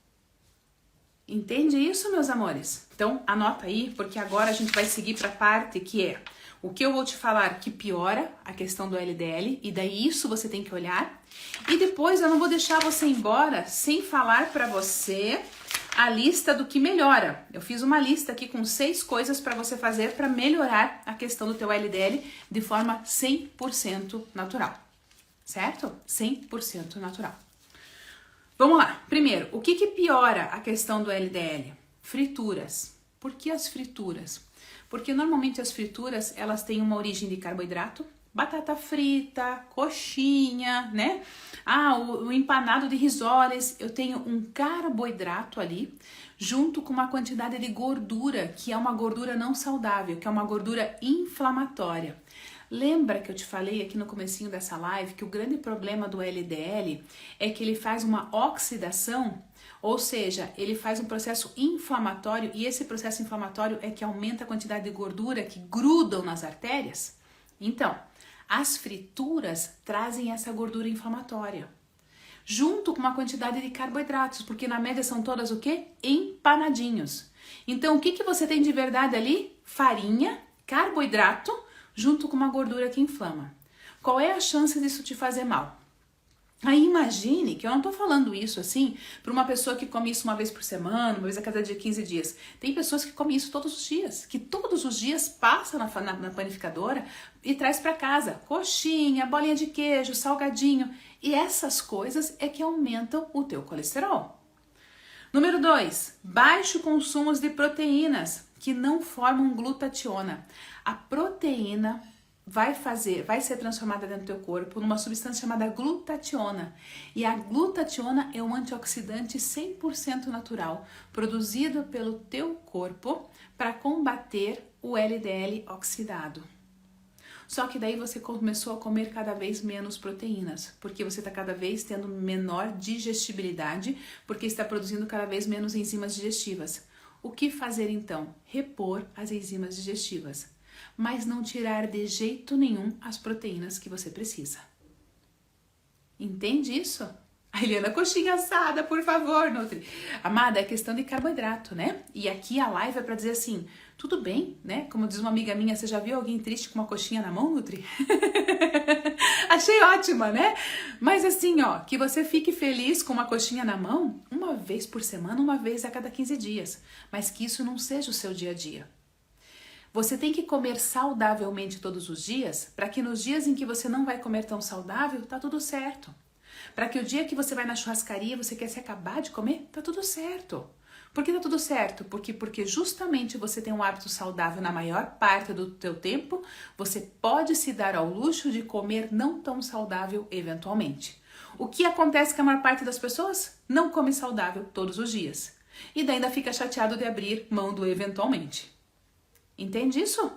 Entende isso, meus amores? Então anota aí, porque agora a gente vai seguir para a parte que é o que eu vou te falar que piora a questão do LDL, e daí isso você tem que olhar. E depois eu não vou deixar você embora sem falar para você a lista do que melhora. Eu fiz uma lista aqui com 6 coisas para você fazer para melhorar a questão do teu LDL de forma 100% natural, certo? 100% natural. Vamos lá. Primeiro, o que piora a questão do LDL? Frituras. Por que as frituras? Porque normalmente as frituras, elas têm uma origem de carboidrato, batata frita, coxinha, né? O empanado de risoles, eu tenho um carboidrato ali, junto com uma quantidade de gordura, que é uma gordura não saudável, que é uma gordura inflamatória. Lembra que eu te falei aqui no comecinho dessa live que o grande problema do LDL é que ele faz uma oxidação, ou seja, ele faz um processo inflamatório, e esse processo inflamatório é que aumenta a quantidade de gordura que grudam nas artérias? Então, as frituras trazem essa gordura inflamatória, junto com uma quantidade de carboidratos, porque na média são todas o quê? Empanadinhos. Então, o que você tem de verdade ali? Farinha, carboidrato, junto com uma gordura que inflama. Qual é a chance disso te fazer mal? Aí imagine que eu não tô falando isso assim para uma pessoa que come isso uma vez por semana, uma vez a cada 15 dias. Tem pessoas que comem isso todos os dias, que todos os dias passa na panificadora e traz para casa coxinha, bolinha de queijo, salgadinho. E essas coisas é que aumentam o teu colesterol. Número 2, baixo consumo de proteínas que não formam glutationa. A proteína vai ser transformada dentro do teu corpo numa substância chamada glutationa. E a glutationa é um antioxidante 100% natural, produzido pelo teu corpo para combater o LDL oxidado. Só que daí você começou a comer cada vez menos proteínas, porque você está cada vez tendo menor digestibilidade, porque está produzindo cada vez menos enzimas digestivas. O que fazer então? Repor as enzimas digestivas, mas não tirar de jeito nenhum as proteínas que você precisa. Entende isso? A Eliana, coxinha assada, por favor, Nutri. Amada, é questão de carboidrato, né? E aqui a live é para dizer assim, tudo bem, né? Como diz uma amiga minha, você já viu alguém triste com uma coxinha na mão, Nutri? Achei ótima, né? Mas assim, ó, que você fique feliz com uma coxinha na mão uma vez por semana, uma vez a cada 15 dias. Mas que isso não seja o seu dia a dia. Você tem que comer saudavelmente todos os dias, para que nos dias em que você não vai comer tão saudável, tá tudo certo. Para que o dia que você vai na churrascaria, você quer se acabar de comer, tá tudo certo. Por que tá tudo certo? Porque justamente você tem um hábito saudável na maior parte do teu tempo, você pode se dar ao luxo de comer não tão saudável eventualmente. O que acontece com a maior parte das pessoas? Não come saudável todos os dias. E daí ainda fica chateado de abrir mão do eventualmente. Entende isso?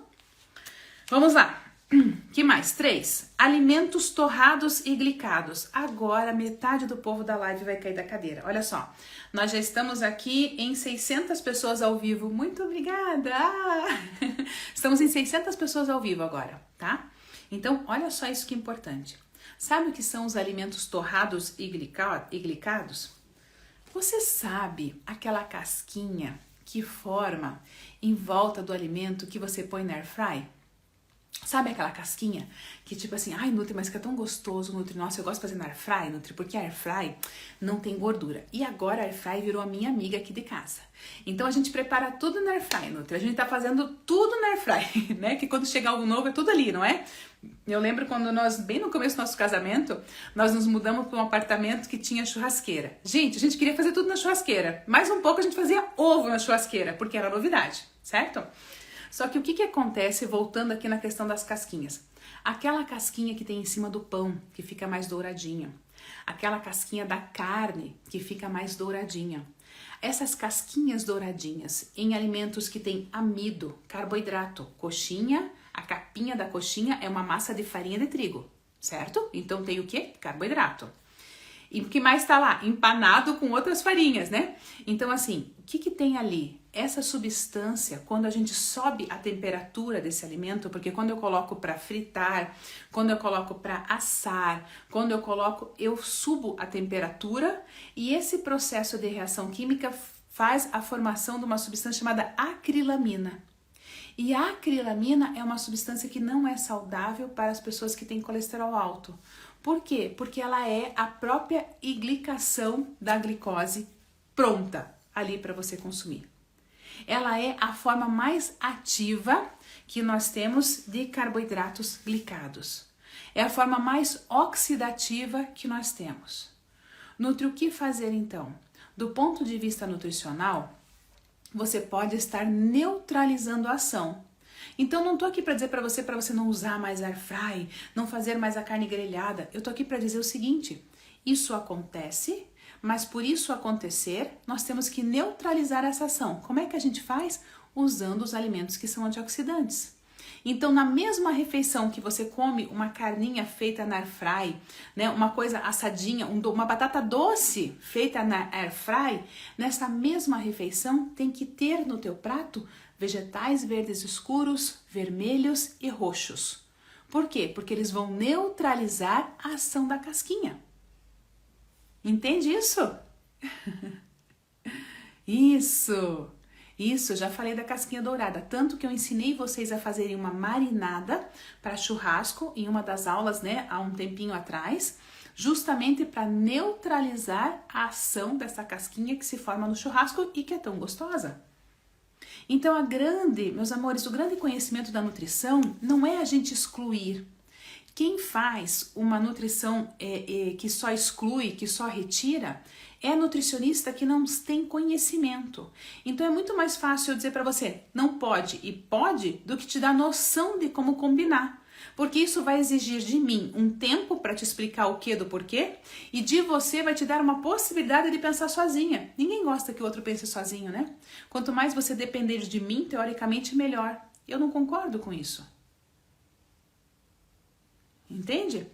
Vamos lá. Que mais? 3. Alimentos torrados e glicados. Agora metade do povo da live vai cair da cadeira. Olha só, nós já estamos aqui em 600 pessoas ao vivo. Muito obrigada! Estamos em 600 pessoas ao vivo agora, tá? Então, olha só isso que é importante. Sabe o que são os alimentos torrados e glicados? Você sabe aquela casquinha que forma em volta do alimento que você põe na air fry? Sabe aquela casquinha que tipo assim, ai Nutri, mas que é tão gostoso, Nutri, nossa, eu gosto de fazer na air fry, Nutri, porque a air fry não tem gordura. E agora a air fry virou a minha amiga aqui de casa. Então a gente prepara tudo na air fry, Nutri, a gente tá fazendo tudo na air fry, né? Que quando chegar algo novo é tudo ali, não é? Eu lembro quando nós, bem no começo do nosso casamento, nós nos mudamos para um apartamento que tinha churrasqueira. Gente, a gente queria fazer tudo na churrasqueira. Mais um pouco a gente fazia ovo na churrasqueira, porque era novidade, certo? Só que o que acontece, voltando aqui na questão das casquinhas? aquela casquinha que tem em cima do pão, que fica mais douradinha, aquela casquinha da carne, que fica mais douradinha. Essas casquinhas douradinhas em alimentos que tem amido, carboidrato, coxinha, a capinha da coxinha é uma massa de farinha de trigo, certo? Então tem o quê? Carboidrato. E o que mais tá lá? Empanado com outras farinhas, né? Então assim, o que que tem ali? Essa substância, quando a gente sobe a temperatura desse alimento, porque quando eu coloco para fritar, quando eu coloco para assar, quando eu coloco, eu subo a temperatura e esse processo de reação química faz a formação de uma substância chamada acrilamina. E a acrilamina é uma substância que não é saudável para as pessoas que têm colesterol alto. Por quê? Porque ela é a própria glicação da glicose pronta ali para você consumir. Ela é a forma mais ativa que nós temos de carboidratos glicados. É a forma mais oxidativa que nós temos. Nutri, o que fazer então? Do ponto de vista nutricional, você pode estar neutralizando a ação. Então não tô aqui para dizer para você não usar mais air fry, não fazer mais a carne grelhada. Eu tô aqui para dizer o seguinte: isso acontece, mas por isso acontecer, nós temos que neutralizar essa ação. Como é que a gente faz? Usando os alimentos que são antioxidantes. Então, na mesma refeição que você come uma carninha feita na air fry, né, uma coisa assadinha, uma batata doce feita na air fry, nessa mesma refeição tem que ter no teu prato vegetais verdes escuros, vermelhos e roxos. Por quê? Porque eles vão neutralizar a ação da casquinha. Entende isso? Isso, já falei da casquinha dourada, tanto que eu ensinei vocês a fazerem uma marinada para churrasco em uma das aulas, né, há um tempinho atrás, justamente para neutralizar a ação dessa casquinha que se forma no churrasco e que é tão gostosa. Então meus amores, o grande conhecimento da nutrição não é a gente excluir. Quem faz uma nutrição que só exclui, que só retira, é nutricionista que não tem conhecimento. Então é muito mais fácil eu dizer para você, não pode e pode, do que te dar noção de como combinar. Porque isso vai exigir de mim um tempo para te explicar o que do porquê e de você vai te dar uma possibilidade de pensar sozinha. Ninguém gosta que o outro pense sozinho, né? Quanto mais você depender de mim, teoricamente, melhor. Eu não concordo com isso. Entende?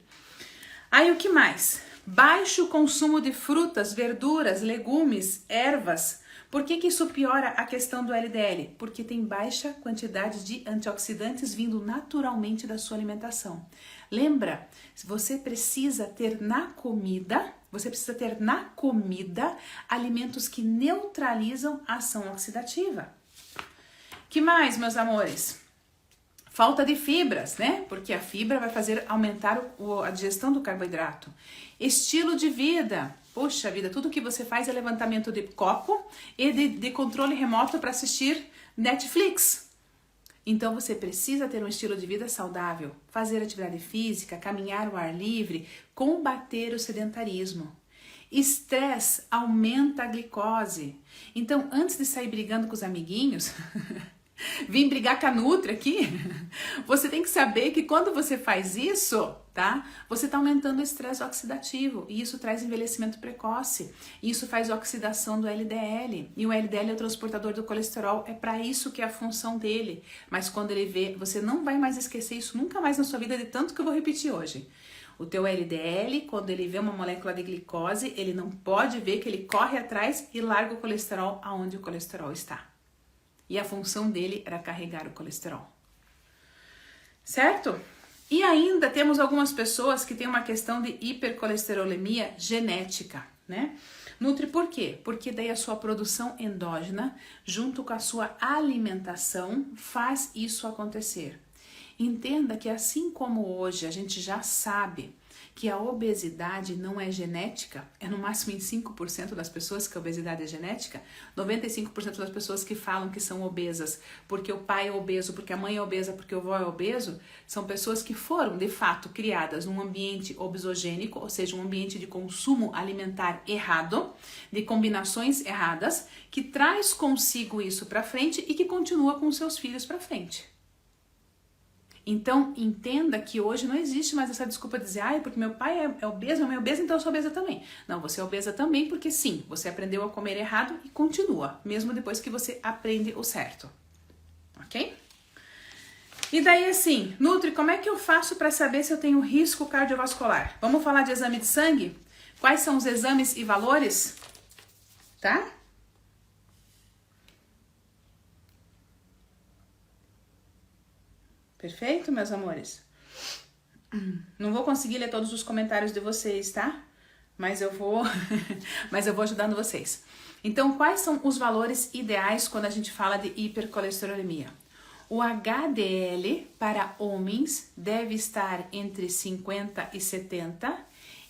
Aí o que mais? Baixo consumo de frutas, verduras, legumes, ervas. Por que que isso piora a questão do LDL? Porque tem baixa quantidade de antioxidantes vindo naturalmente da sua alimentação. Lembra, você precisa ter na comida alimentos que neutralizam a ação oxidativa. Que mais, meus amores? Falta de fibras, né? Porque a fibra vai fazer aumentar a digestão do carboidrato. Estilo de vida. Poxa vida, tudo que você faz é levantamento de copo e de controle remoto para assistir Netflix. Então você precisa ter um estilo de vida saudável, fazer atividade física, caminhar ao ar livre, combater o sedentarismo. Estresse aumenta a glicose. Então, antes de sair brigando com os amiguinhos... Vim brigar com a Nutri aqui? Você tem que saber que quando você faz isso, tá? Você tá aumentando o estresse oxidativo e isso traz envelhecimento precoce. Isso faz oxidação do LDL. E o LDL é o transportador do colesterol, é para isso que é a função dele. Mas quando ele vê, você não vai mais esquecer isso nunca mais na sua vida, de tanto que eu vou repetir hoje. O teu LDL, quando ele vê uma molécula de glicose, ele não pode ver que ele corre atrás e larga o colesterol aonde o colesterol está. E a função dele era carregar o colesterol. Certo? E ainda temos algumas pessoas que têm uma questão de hipercolesterolemia genética, né? Nutri por quê? Porque daí a sua produção endógena, junto com a sua alimentação, faz isso acontecer. Entenda que assim como hoje a gente já sabe que a obesidade não é genética, é no máximo em 5% das pessoas que a obesidade é genética, 95% das pessoas que falam que são obesas porque o pai é obeso, porque a mãe é obesa, porque o avô é obeso, são pessoas que foram, de fato, criadas num ambiente obesogênico, ou seja, um ambiente de consumo alimentar errado, de combinações erradas, que traz consigo isso para frente e que continua com seus filhos para frente. Então, entenda que hoje não existe mais essa desculpa de dizer, ai, porque meu pai é obeso, minha mãe é obesa, então eu sou obesa também. Não, você é obesa também porque sim, você aprendeu a comer errado e continua, mesmo depois que você aprende o certo. Ok? E daí assim, Nutri, como é que eu faço para saber se eu tenho risco cardiovascular? Vamos falar de exame de sangue? Quais são os exames e valores? Tá? Perfeito, meus amores? Não vou conseguir ler todos os comentários de vocês, tá? Mas eu vou ajudando vocês. Então, quais são os valores ideais quando a gente fala de hipercolesterolemia? O HDL para homens deve estar entre 50 e 70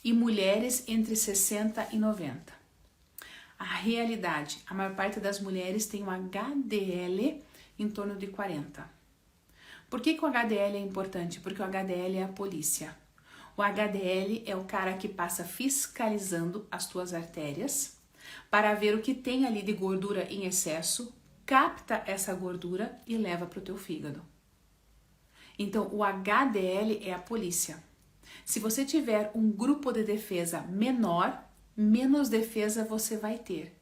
e mulheres entre 60 e 90. A realidade, a maior parte das mulheres tem um HDL em torno de 40. Por que o HDL é importante? Porque o HDL é a polícia. O HDL é o cara que passa fiscalizando as tuas artérias para ver o que tem ali de gordura em excesso, capta essa gordura e leva para o teu fígado. Então, o HDL é a polícia. Se você tiver um grupo de defesa menor, menos defesa você vai ter.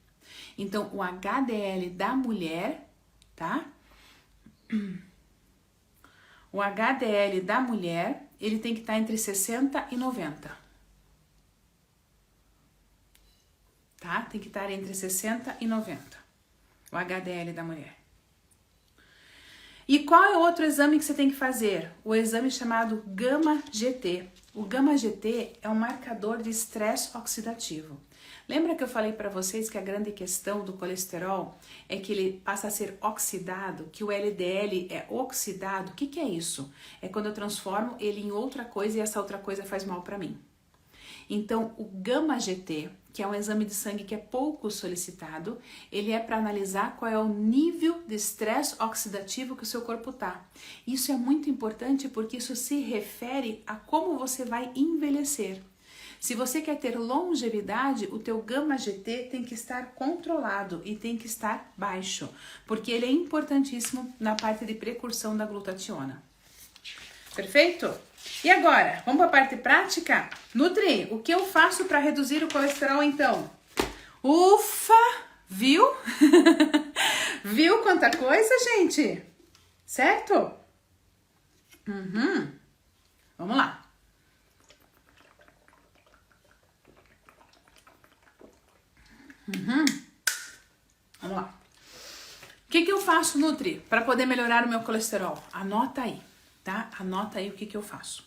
Então, o HDL da mulher, tá? O HDL da mulher, ele tem que estar entre 60 e 90. Tá? Tem que estar entre 60 e 90. O HDL da mulher. E qual é o outro exame que você tem que fazer? O exame chamado Gama-GT. O Gama-GT é um marcador de estresse oxidativo. Lembra que eu falei para vocês que a grande questão do colesterol é que ele passa a ser oxidado, que o LDL é oxidado? O que é isso? É quando eu transformo ele em outra coisa e essa outra coisa faz mal para mim. Então, o Gama-GT, que é um exame de sangue que é pouco solicitado, ele é para analisar qual é o nível de estresse oxidativo que o seu corpo tá. Isso é muito importante porque isso se refere a como você vai envelhecer. Se você quer ter longevidade, o teu Gama-GT tem que estar controlado e tem que estar baixo, porque ele é importantíssimo na parte de precursão da glutationa. Perfeito? E agora, vamos para a parte prática? Nutri, o que eu faço para reduzir o colesterol então? Ufa! Viu? Viu quanta coisa, gente? Certo? Vamos lá. Vamos lá. O que eu faço, Nutri, para poder melhorar o meu colesterol? Anota aí, tá? Anota aí o que eu faço.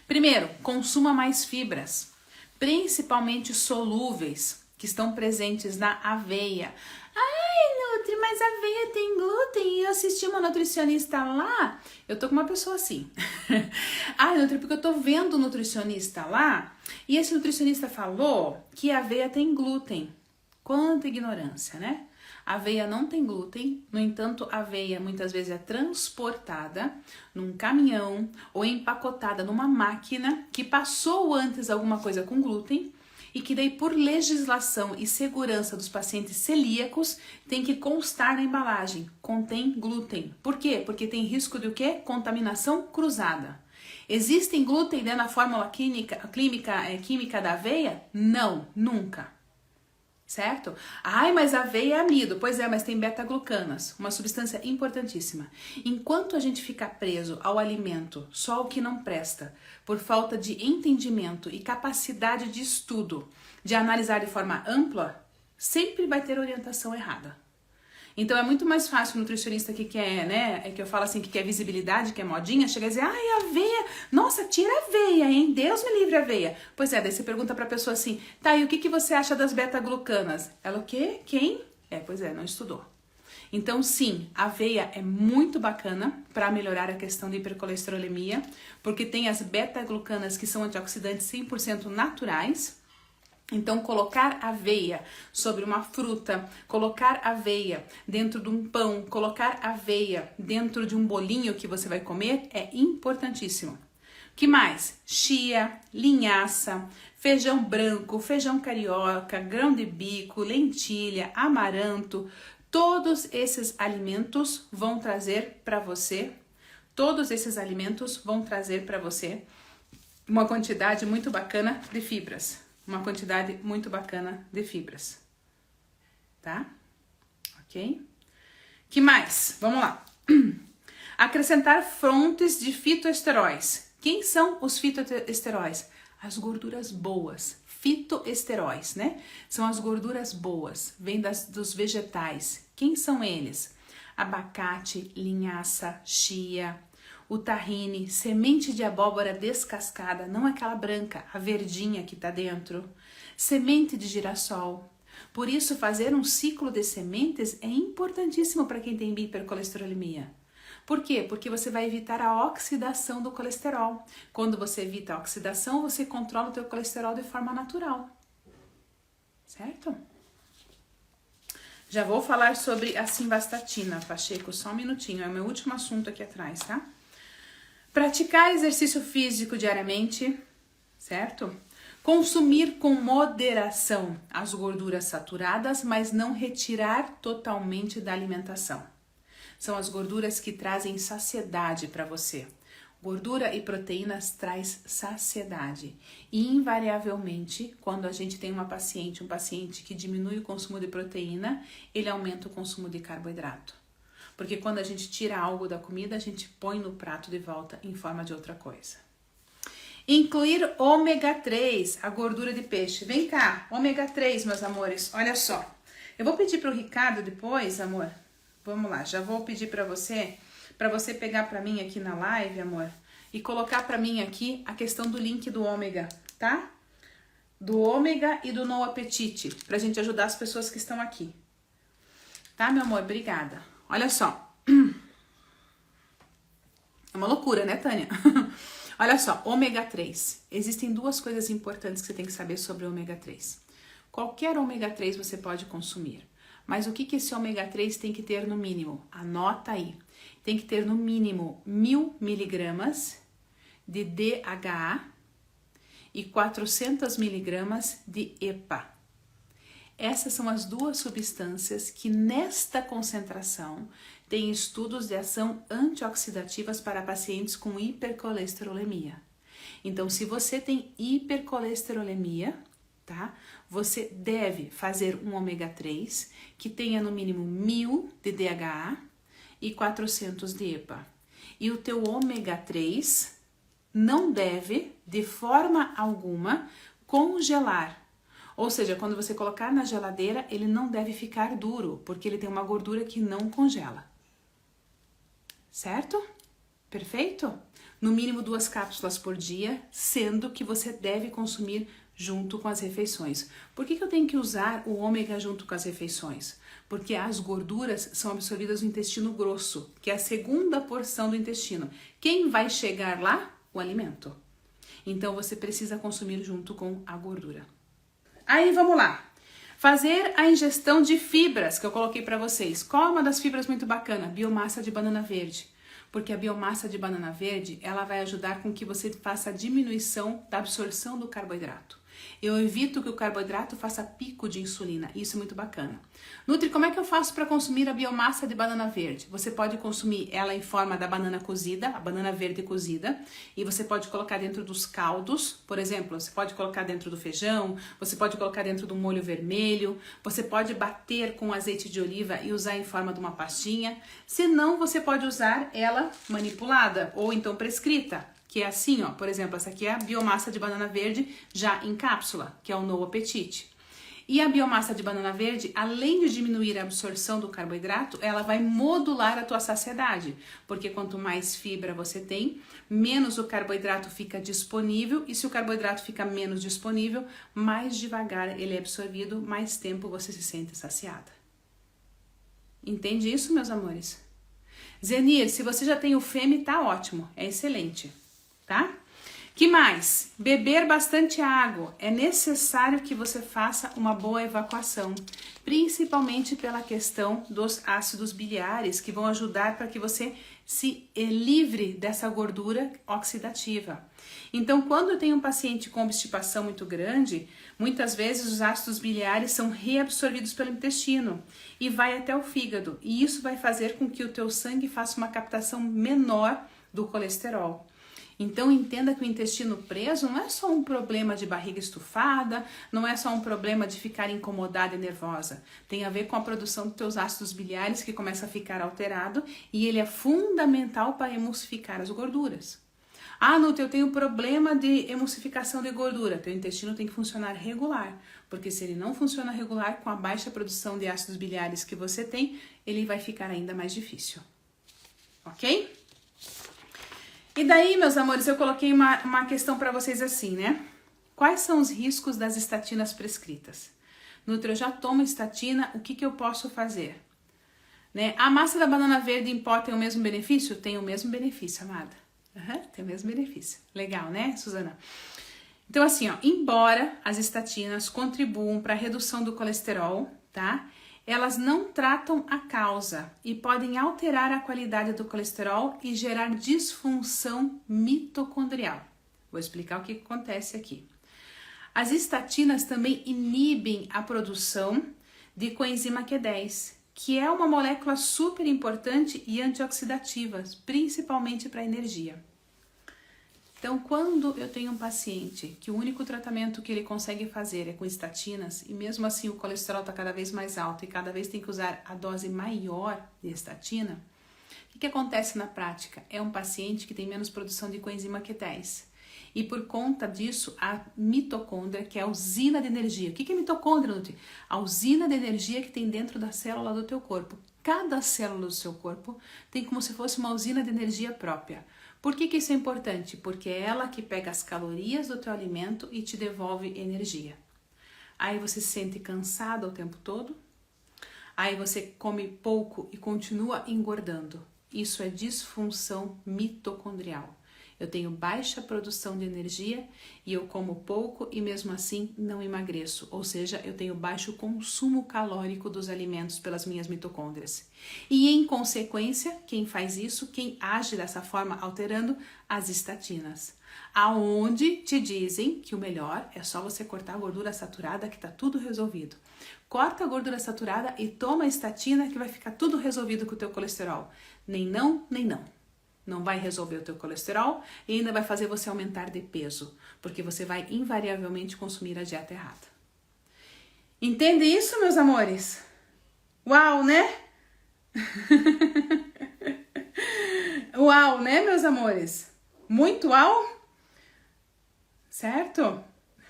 Primeiro, consuma mais fibras, principalmente solúveis, que estão presentes na aveia. Ai, Nutri, mas a aveia tem glúten e eu assisti uma nutricionista lá. Eu tô com uma pessoa assim. Ai, Nutri, porque eu tô vendo um nutricionista lá e esse nutricionista falou que a aveia tem glúten. Quanta ignorância, né? A aveia não tem glúten, no entanto, a aveia muitas vezes é transportada num caminhão ou empacotada numa máquina que passou antes alguma coisa com glúten e que daí por legislação e segurança dos pacientes celíacos tem que constar na embalagem, contém glúten. Por quê? Porque tem risco de o quê? Contaminação cruzada. Existem glúten na fórmula química da aveia? Não, nunca. Certo? Ai, mas a aveia é amido. Pois é, mas tem beta-glucanas, uma substância importantíssima. Enquanto a gente ficar preso ao alimento, só o que não presta, por falta de entendimento e capacidade de estudo, de analisar de forma ampla, sempre vai ter orientação errada. Então é muito mais fácil o nutricionista que quer, né, é que eu falo assim, que quer visibilidade, que é modinha, chega a dizer, ai, aveia, nossa, tira a aveia, hein, Deus me livre a aveia. Pois é, daí você pergunta pra pessoa assim, tá, e o que você acha das beta-glucanas? Ela o quê? Quem? Pois é, não estudou. Então sim, a aveia é muito bacana para melhorar a questão de hipercolesterolemia, porque tem as beta-glucanas que são antioxidantes 100% naturais. Então, colocar aveia sobre uma fruta, colocar aveia dentro de um pão, colocar aveia dentro de um bolinho que você vai comer é importantíssimo. O que mais? Chia, linhaça, feijão branco, feijão carioca, grão de bico, lentilha, amaranto. Todos esses alimentos vão trazer para você Todos esses alimentos vão trazer para você uma quantidade muito bacana de fibras. Uma quantidade muito bacana de fibras. Tá? Ok? Que mais? Vamos lá. Acrescentar fontes de fitoesteróis. Quem são os fitoesteróis? As gorduras boas. Fitoesteróis, né? São as gorduras boas. Vêm dos vegetais. Quem são eles? Abacate, linhaça, chia, o tahine, semente de abóbora descascada, não aquela branca, a verdinha que tá dentro, semente de girassol. Por isso, fazer um ciclo de sementes é importantíssimo para quem tem hipercolesterolemia. Por quê? Porque você vai evitar a oxidação do colesterol. Quando você evita a oxidação, você controla o teu colesterol de forma natural. Certo? Já vou falar sobre a simvastatina, Pacheco, só um minutinho, é o meu último assunto aqui atrás, tá? Praticar exercício físico diariamente, certo? Consumir com moderação as gorduras saturadas, mas não retirar totalmente da alimentação. São as gorduras que trazem saciedade para você. Gordura e proteínas traz saciedade. E invariavelmente, quando a gente tem um paciente que diminui o consumo de proteína, ele aumenta o consumo de carboidrato. Porque quando a gente tira algo da comida, a gente põe no prato de volta em forma de outra coisa. Incluir ômega 3, a gordura de peixe. Vem cá, ômega 3, meus amores, olha só. Eu vou pedir para o Ricardo depois, amor. Vamos lá, já vou pedir para você pegar para mim aqui na live, amor, e colocar para mim aqui a questão do link do ômega, tá? Do ômega e do no apetite, pra gente ajudar as pessoas que estão aqui. Tá, meu amor? Obrigada. Olha só. É uma loucura, né, Tânia? Olha só, ômega 3. Existem duas coisas importantes que você tem que saber sobre o ômega 3. Qualquer ômega 3 você pode consumir. Mas o que esse ômega 3 tem que ter no mínimo? Anota aí. Tem que ter no mínimo 1000 miligramas de DHA e 400 miligramas de EPA. Essas são as duas substâncias que nesta concentração têm estudos de ação antioxidativas para pacientes com hipercolesterolemia. Então, se você tem hipercolesterolemia, tá? Você deve fazer um ômega 3 que tenha no mínimo 1000 de DHA e 400 de EPA. E o teu ômega 3 não deve, de forma alguma, congelar. Ou seja, quando você colocar na geladeira, ele não deve ficar duro, porque ele tem uma gordura que não congela. Certo? Perfeito? No mínimo 2 cápsulas por dia, sendo que você deve consumir junto com as refeições. Por que eu tenho que usar o ômega junto com as refeições? Porque as gorduras são absorvidas no intestino grosso, que é a segunda porção do intestino. Quem vai chegar lá? O alimento. Então você precisa consumir junto com a gordura. Aí vamos lá. Fazer a ingestão de fibras que eu coloquei para vocês. Qual é uma das fibras muito bacana? Biomassa de banana verde. Porque a biomassa de banana verde, ela vai ajudar com que você faça a diminuição da absorção do carboidrato. Eu evito que o carboidrato faça pico de insulina. Isso é muito bacana. Nutri, como é que eu faço para consumir a biomassa de banana verde? Você pode consumir ela em forma da banana cozida, a banana verde cozida, e você pode colocar dentro dos caldos, por exemplo, você pode colocar dentro do feijão, você pode colocar dentro do molho vermelho, você pode bater com azeite de oliva e usar em forma de uma pastinha. Se não, você pode usar ela manipulada ou então prescrita. Que é assim, ó, por exemplo, essa aqui é a biomassa de banana verde já em cápsula, que é o No Apetite. E a biomassa de banana verde, além de diminuir a absorção do carboidrato, ela vai modular a tua saciedade, porque quanto mais fibra você tem, menos o carboidrato fica disponível, e se o carboidrato fica menos disponível, mais devagar ele é absorvido, mais tempo você se sente saciada. Entende isso, meus amores? Zenir, se você já tem o FEME, tá ótimo, é excelente. Tá? Que mais? Beber bastante água. É necessário que você faça uma boa evacuação, principalmente pela questão dos ácidos biliares, que vão ajudar para que você se livre dessa gordura oxidativa. Então, quando eu tenho um paciente com obstipação muito grande, muitas vezes os ácidos biliares são reabsorvidos pelo intestino e vai até o fígado. E isso vai fazer com que o teu sangue faça uma captação menor do colesterol. Então entenda que o intestino preso não é só um problema de barriga estufada, não é só um problema de ficar incomodada e nervosa. Tem a ver com a produção dos teus ácidos biliares que começa a ficar alterado e ele é fundamental para emulsificar as gorduras. Ah, Nutri, eu tenho problema de emulsificação de gordura. Teu intestino tem que funcionar regular, porque se ele não funciona regular, com a baixa produção de ácidos biliares que você tem, ele vai ficar ainda mais difícil. Ok? E daí, meus amores, eu coloquei uma questão para vocês assim, né? Quais são os riscos das estatinas prescritas? Nutri, eu já tomo estatina, o que eu posso fazer? Né? A massa da banana verde em pó tem o mesmo benefício? Tem o mesmo benefício, amada. Tem o mesmo benefício. Legal, né, Suzana? Então, assim, ó, embora as estatinas contribuam para a redução do colesterol, tá? Elas não tratam a causa e podem alterar a qualidade do colesterol e gerar disfunção mitocondrial. Vou explicar o que acontece aqui. As estatinas também inibem a produção de coenzima Q10, que é uma molécula super importante e antioxidativa, principalmente para a energia. Então, quando eu tenho um paciente que o único tratamento que ele consegue fazer é com estatinas, e mesmo assim o colesterol está cada vez mais alto e cada vez tem que usar a dose maior de estatina, o que acontece na prática? É um paciente que tem menos produção de coenzima Q10. E por conta disso, a mitocôndria, que é a usina de energia. O que é mitocôndria, Nutri? A usina de energia que tem dentro da célula do teu corpo. Cada célula do seu corpo tem como se fosse uma usina de energia própria. Por que isso é importante? Porque é ela que pega as calorias do teu alimento e te devolve energia. Aí você se sente cansado o tempo todo. Aí você come pouco e continua engordando. Isso é disfunção mitocondrial. Eu tenho baixa produção de energia e eu como pouco e mesmo assim não emagreço. Ou seja, eu tenho baixo consumo calórico dos alimentos pelas minhas mitocôndrias. E em consequência, quem faz isso, quem age dessa forma alterando as estatinas. Aonde te dizem que o melhor é só você cortar a gordura saturada que tá tudo resolvido. Corta a gordura saturada e toma a estatina que vai ficar tudo resolvido com o teu colesterol. Nem não, nem não. Não vai resolver o teu colesterol e ainda vai fazer você aumentar de peso, porque você vai invariavelmente consumir a dieta errada. Entende isso, meus amores? Uau, né? Uau, né, meus amores? Muito uau? Certo?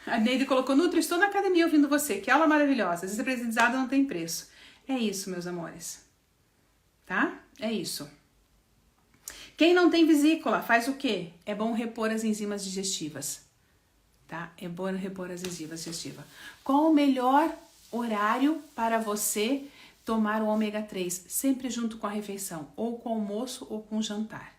A Neide colocou, Nutri, estou na academia ouvindo você, que aula maravilhosa, esse aprendizado não tem preço. É isso, meus amores. Tá? É isso. Quem não tem vesícula, faz o quê? É bom repor as enzimas digestivas, tá? É bom repor as enzimas digestivas. Qual o melhor horário para você tomar o ômega 3? Sempre junto com a refeição, ou com o almoço ou com o jantar.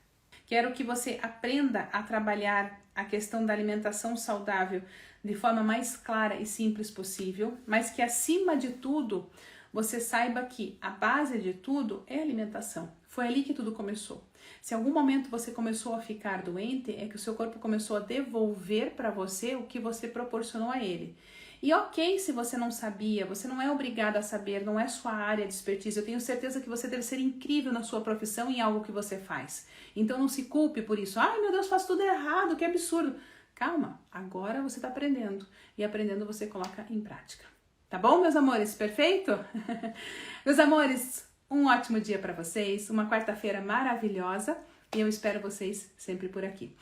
Quero que você aprenda a trabalhar a questão da alimentação saudável de forma mais clara e simples possível, mas que acima de tudo, você saiba que a base de tudo é a alimentação. Foi ali que tudo começou. Se em algum momento você começou a ficar doente, é que o seu corpo começou a devolver para você o que você proporcionou a ele. E ok, se você não sabia, você não é obrigado a saber, não é sua área de expertise. Eu tenho certeza que você deve ser incrível na sua profissão e em algo que você faz. Então não se culpe por isso. Ai, meu Deus, faço tudo errado, que absurdo. Calma, agora você está aprendendo. E aprendendo você coloca em prática. Tá bom, meus amores? Perfeito? Meus amores, um ótimo dia para vocês, uma quarta-feira maravilhosa e eu espero vocês sempre por aqui.